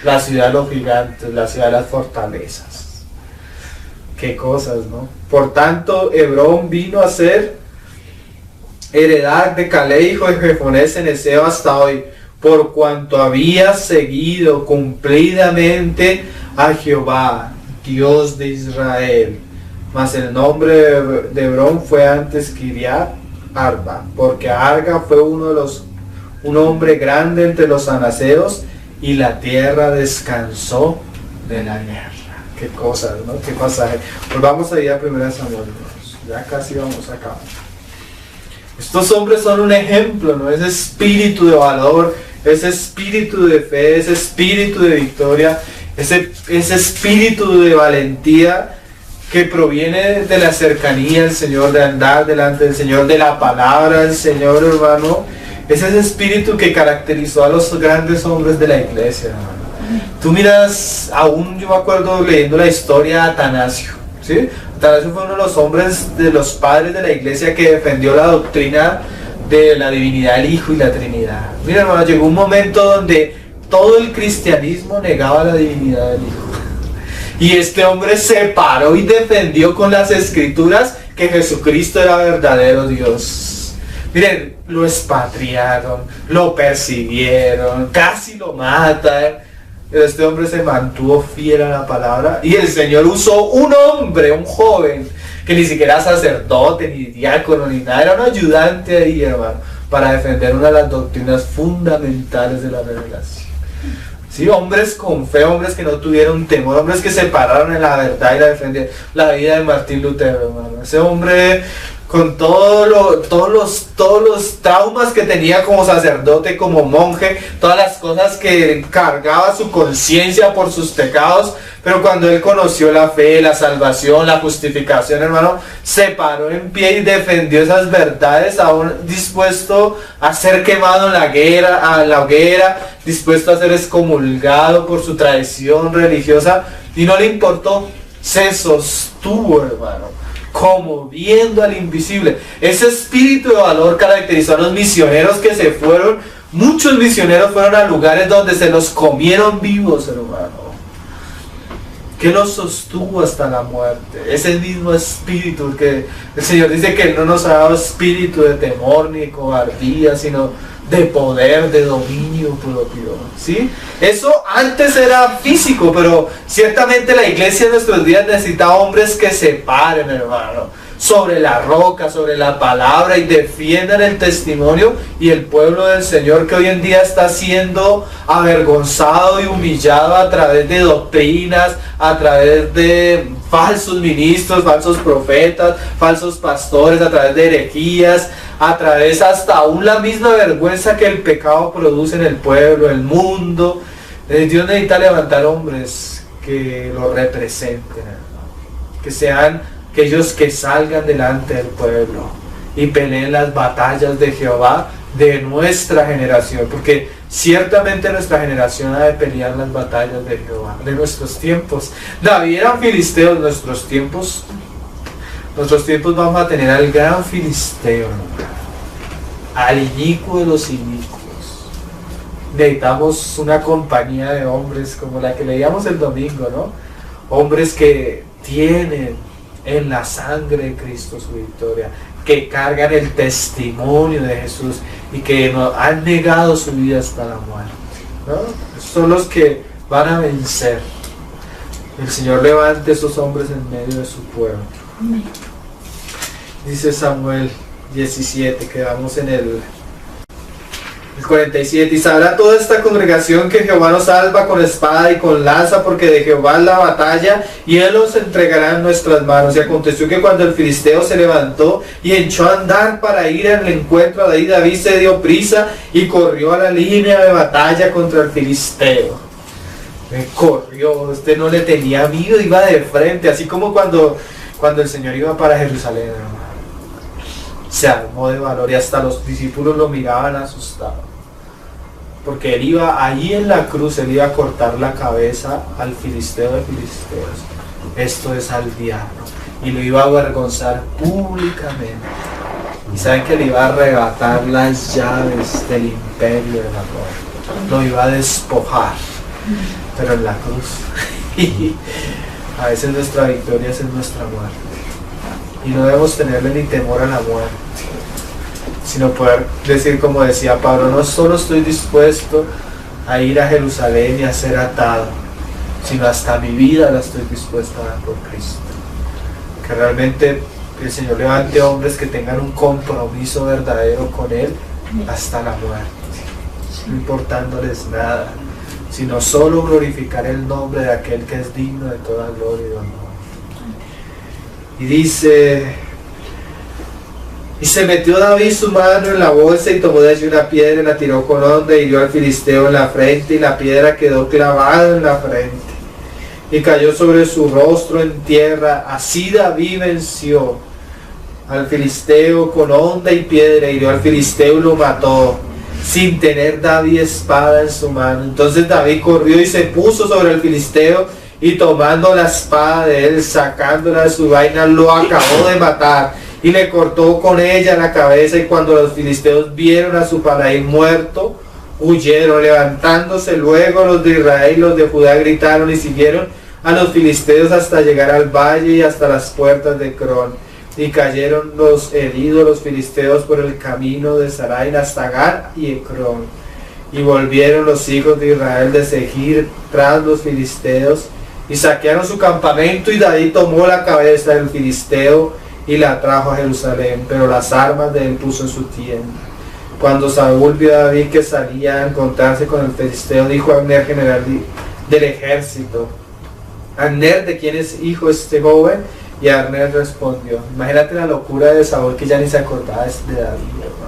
La ciudad de los gigantes, la ciudad de las fortalezas. Qué cosas, ¿no? Por tanto, Hebrón vino a ser heredad de Caleb, hijo de Jefoné, cenezeo hasta hoy, por cuanto había seguido cumplidamente a Jehová, Dios de Israel. Mas el nombre de Hebrón fue antes Kiriat Arba, porque Arga fue un hombre grande entre los anaseos, y la tierra descansó de la guerra. Qué cosas, ¿no? Qué pasaje. Pues vamos a ir a 1 Samuel 2. Ya casi vamos a acabar. Estos hombres son un ejemplo, ¿no? Ese espíritu de valor, ese espíritu de fe, ese espíritu de victoria, ese espíritu de valentía que proviene de la cercanía del Señor, de andar delante del Señor, de la palabra del Señor, hermano. Es ese espíritu que caracterizó a los grandes hombres de la iglesia, hermano. Tú miras, aún yo me acuerdo leyendo la historia de Atanasio, ¿sí? Atanasio fue uno de los hombres, de los padres de la iglesia, que defendió la doctrina de la divinidad del Hijo y la Trinidad. Mira, hermano, llegó un momento donde todo el cristianismo negaba la divinidad del Hijo. Y este hombre se paró y defendió con las escrituras que Jesucristo era verdadero Dios. Miren, lo expatriaron, lo persiguieron, casi lo matan. Pero este hombre se mantuvo fiel a la palabra. Y el Señor usó un hombre, un joven, que ni siquiera era sacerdote, ni diácono, ni nada. Era un ayudante ahí, hermano, para defender una de las doctrinas fundamentales de la revelación. Sí, hombres con fe, hombres que no tuvieron temor, hombres que se pararon en la verdad y la defendieron. La vida de Martín Lutero, hermano. Ese hombre, con todos los traumas que tenía como sacerdote, como monje, todas las cosas que cargaba su conciencia por sus pecados, pero cuando él conoció la fe, la salvación, la justificación, hermano, se paró en pie y defendió esas verdades, aún dispuesto a ser quemado en la hoguera, dispuesto a ser excomulgado por su tradición religiosa, y no le importó, se sostuvo, hermano, como viendo al invisible. Ese espíritu de valor caracterizó a los misioneros que se fueron. Muchos misioneros fueron a lugares donde se los comieron vivos, hermano. Que los sostuvo hasta la muerte. Ese mismo espíritu que el Señor dice que Él no nos ha dado espíritu de temor ni de cobardía, sino de poder, de dominio propio, ¿sí? Eso antes era físico, pero ciertamente la iglesia en nuestros días necesita hombres que se paren, hermano, sobre la roca, sobre la palabra, y defiendan el testimonio y el pueblo del Señor, que hoy en día está siendo avergonzado y humillado a través de doctrinas, a través de falsos ministros, falsos profetas, falsos pastores, a través de herejías, a través hasta aún la misma vergüenza que el pecado produce en el pueblo, el mundo. Dios necesita levantar hombres que lo representen, que sean aquellos que salgan delante del pueblo y peleen las batallas de Jehová de nuestra generación, porque ciertamente nuestra generación ha de pelear las batallas de Jehová, de nuestros tiempos. David eran filisteos, nuestros tiempos vamos a tener al gran filisteo, al inicuo de los inicuos. Necesitamos una compañía de hombres como la que leíamos el domingo, ¿no? Hombres que tienen en la sangre de Cristo su victoria, que cargan el testimonio de Jesús y que no han negado su vida hasta la muerte, ¿no? Son los que van a vencer. El Señor levante esos hombres en medio de su pueblo. Amén. Dice Samuel 17, quedamos en el 47, y sabrá toda esta congregación que Jehová nos salva con espada y con lanza, porque de Jehová es la batalla, y él los entregará en nuestras manos. Y aconteció que cuando el filisteo se levantó y echó a andar para ir al encuentro a David, David se dio prisa y corrió a la línea de batalla contra el filisteo. Corrió, usted no le tenía miedo, iba de frente, así como cuando el Señor iba para Jerusalén, hermano. Se armó de valor y hasta los discípulos lo miraban asustados, porque él iba allí en la cruz, él iba a cortar la cabeza al filisteo de filisteos, esto es al diablo, y lo iba a avergonzar públicamente. Y saben que le iba a arrebatar las llaves del imperio de la muerte, lo iba a despojar, pero en la cruz. Y a veces nuestra victoria es en nuestra muerte. Y no debemos tenerle ni temor a la muerte, sino poder decir, como decía Pablo, no solo estoy dispuesto a ir a Jerusalén y a ser atado, sino hasta mi vida la estoy dispuesto a dar por Cristo. Que realmente el Señor levante hombres que tengan un compromiso verdadero con Él hasta la muerte, no importándoles nada, sino solo glorificar el nombre de aquel que es digno de toda gloria y honor. Y dice, y se metió David su mano en la bolsa y tomó de allí una piedra y la tiró con honda y hirió al filisteo en la frente, y la piedra quedó clavada en la frente y cayó sobre su rostro en tierra. Así David venció al filisteo con honda y piedra, hirió al filisteo y lo mató, sin tener David espada en su mano. Entonces David corrió y se puso sobre el filisteo, y tomando la espada de él, sacándola de su vaina, lo acabó de matar y le cortó con ella la cabeza. Y cuando los filisteos vieron a su paladín muerto, huyeron. Levantándose luego los de Israel y los de Judá gritaron y siguieron a los filisteos hasta llegar al valle y hasta las puertas de Crón. Y cayeron los heridos, los filisteos, por el camino de Saraín hasta Gar y Ecrón. Y volvieron los hijos de Israel de seguir tras los filisteos y saquearon su campamento, y David tomó la cabeza del filisteo y la trajo a Jerusalén, pero las armas de él puso en su tienda. Cuando Saúl vio a David que salía a encontrarse con el filisteo, dijo a Abner, general del ejército: Abner, ¿de quién es hijo este joven? Y Abner respondió. Imagínate la locura de Saúl, que ya ni se acordaba de David, hermano.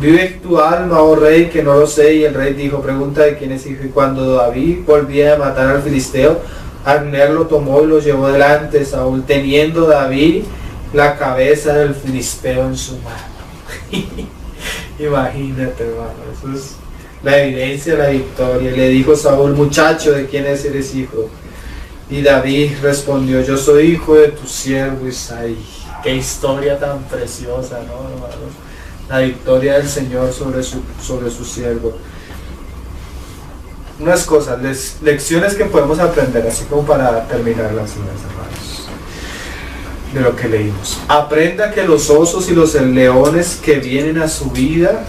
Vive tu alma, oh rey, que no lo sé. Y el rey dijo: pregunta de quién es hijo. Y cuando David volvía a matar al filisteo, Abner lo tomó y lo llevó delante de Saúl, teniendo David la cabeza del filisteo en su mano. Imagínate, hermano, eso es la evidencia de la victoria. Y le dijo Saúl: muchacho, ¿de quién eres hijo? Y David respondió: yo soy hijo de tu siervo Isaí. Qué historia tan preciosa, ¿no, hermano? La victoria del Señor sobre su siervo. Unas cosas, lecciones que podemos aprender, así como para terminar las ideas, hermanos, de lo que leímos. Aprenda que los osos y los leones que vienen a su vida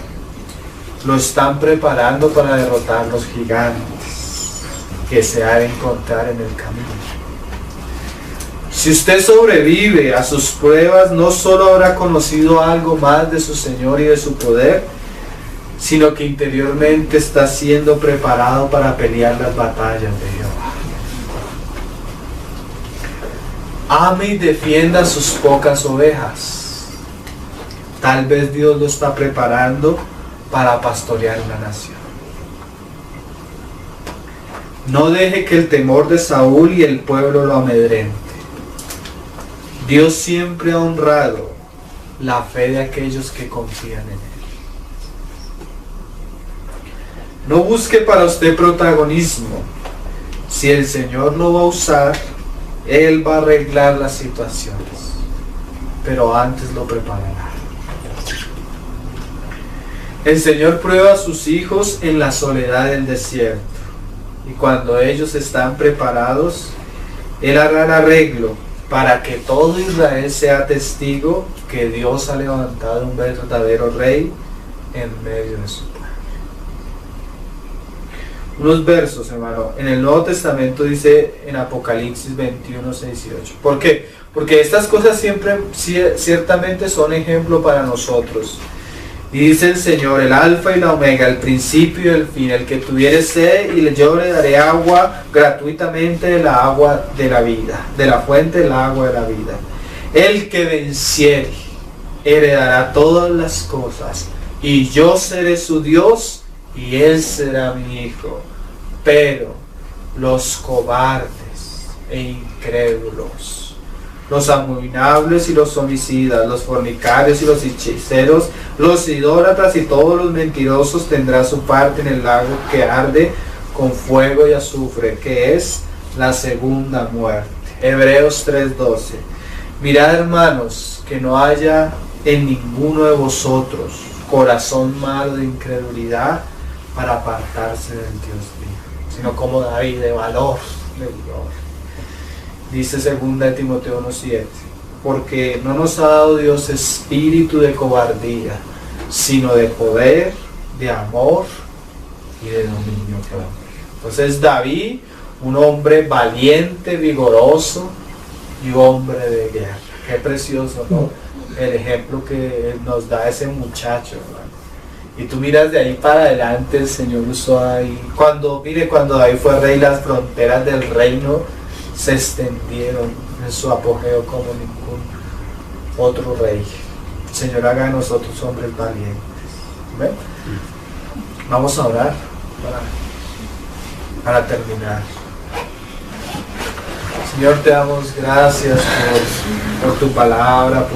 lo están preparando para derrotar los gigantes que se ha de encontrar en el camino. Si usted sobrevive a sus pruebas, no solo habrá conocido algo más de su Señor y de su poder, sino que interiormente está siendo preparado para pelear las batallas de Jehová. Ame y defienda sus pocas ovejas. Tal vez Dios lo está preparando para pastorear una nación. No deje que el temor de Saúl y el pueblo lo amedrente. Dios siempre ha honrado la fe de aquellos que confían en Él. No busque para usted protagonismo. Si el Señor lo va a usar, Él va a arreglar las situaciones, pero antes lo preparará. El Señor prueba a sus hijos en la soledad del desierto, y cuando ellos están preparados, Él hará el arreglo para que todo Israel sea testigo que Dios ha levantado un verdadero rey en medio de su pueblo. Unos versos, hermano. En el Nuevo Testamento dice en Apocalipsis 21, 6 y 8. ¿Por qué? Porque estas cosas siempre, ciertamente son ejemplo para nosotros. Y dice el Señor, el alfa y la omega, el principio y el fin, el que tuviere sed, y yo le daré agua gratuitamente de la agua de la vida, de la fuente del agua de la vida. El que venciere heredará todas las cosas, y yo seré su Dios, y él será mi hijo. Pero los cobardes e incrédulos, los abominables y los homicidas, los fornicarios y los hechiceros, los idólatras y todos los mentirosos tendrán su parte en el lago que arde con fuego y azufre, que es la segunda muerte. Hebreos 3:12. Mirad, hermanos, que no haya en ninguno de vosotros corazón malo de incredulidad para apartarse del Dios vivo, sino como David, de valor, de gloria. Dice 2 Timoteo 1:7, porque no nos ha dado Dios espíritu de cobardía, sino de poder, de amor y de dominio propio. Entonces David, un hombre valiente, vigoroso y hombre de guerra. Qué precioso, ¿no? El ejemplo que nos da ese muchacho, ¿verdad? Y tú miras de ahí para adelante, el Señor usó ahí. Cuando David fue rey, las fronteras del reino se extendieron en su apogeo como ningún otro rey. El Señor haga de nosotros hombres valientes. ¿Ven? Vamos a orar para terminar. Señor, te damos gracias por tu palabra,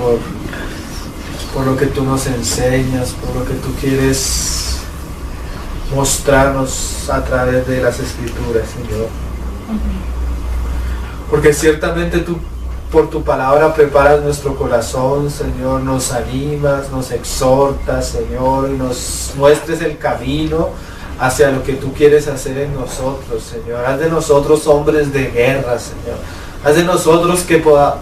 por lo que tú nos enseñas, por lo que tú quieres mostrarnos a través de las Escrituras, Señor. Porque ciertamente tú, por tu palabra, preparas nuestro corazón, Señor, nos animas, nos exhortas, Señor, y nos muestres el camino hacia lo que tú quieres hacer en nosotros, Señor. Haz de nosotros hombres de guerra, Señor. Haz de nosotros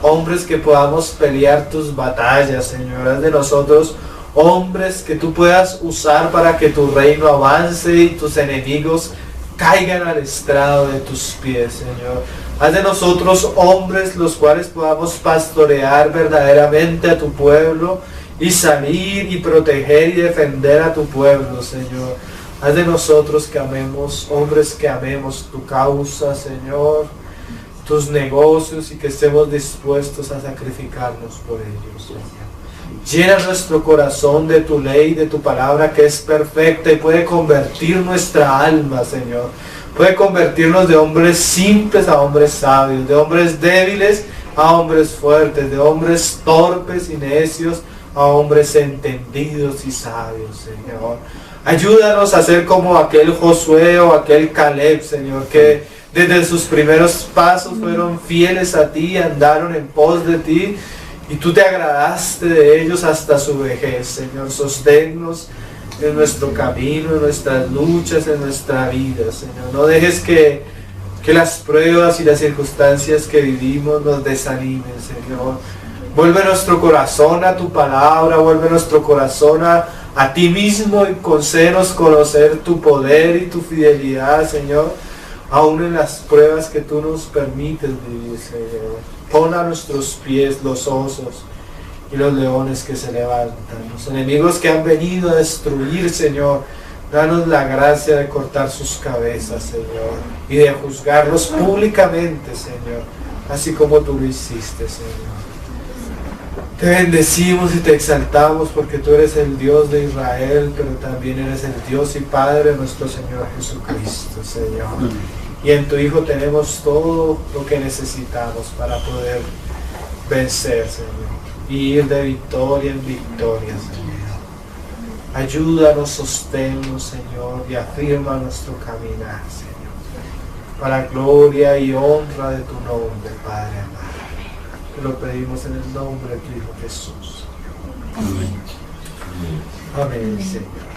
hombres que podamos pelear tus batallas, Señor. Haz de nosotros hombres que tú puedas usar para que tu reino avance y tus enemigos caigan al estrado de tus pies, Señor. Haz de nosotros hombres los cuales podamos pastorear verdaderamente a tu pueblo y salir y proteger y defender a tu pueblo, Señor. Haz de nosotros que amemos, hombres que amemos tu causa, Señor, tus negocios, y que estemos dispuestos a sacrificarnos por ellos, Señor. Llena nuestro corazón de tu ley, de tu palabra que es perfecta y puede convertir nuestra alma, Señor. Puede convertirnos de hombres simples a hombres sabios, de hombres débiles a hombres fuertes, de hombres torpes y necios a hombres entendidos y sabios, Señor. Ayúdanos a ser como aquel Josué o aquel Caleb, Señor, que desde sus primeros pasos fueron fieles a ti, andaron en pos de ti, y tú te agradaste de ellos hasta su vejez, Señor. Sosténnos en nuestro camino, en nuestras luchas, en nuestra vida, Señor. No dejes que las pruebas y las circunstancias que vivimos nos desanimen, Señor. Vuelve nuestro corazón a tu palabra, vuelve nuestro corazón a ti mismo, y concédenos conocer tu poder y tu fidelidad, Señor, aún en las pruebas que tú nos permites vivir, Señor. Pon a nuestros pies los osos y los leones que se levantan, los enemigos que han venido a destruir, Señor. Danos la gracia de cortar sus cabezas, Señor, y de juzgarlos públicamente, Señor, así como tú lo hiciste, Señor. Te bendecimos y te exaltamos porque tú eres el Dios de Israel, pero también eres el Dios y Padre de nuestro Señor Jesucristo, Señor. Y en tu Hijo tenemos todo lo que necesitamos para poder vencer, Señor, y ir de victoria en victoria, Señor. Ayúdanos, sosténnos, Señor, y afirma nuestro caminar, Señor, para gloria y honra de tu nombre, Padre amado. Te lo pedimos en el nombre de tu Hijo Jesús. Amén. Amén, Señor.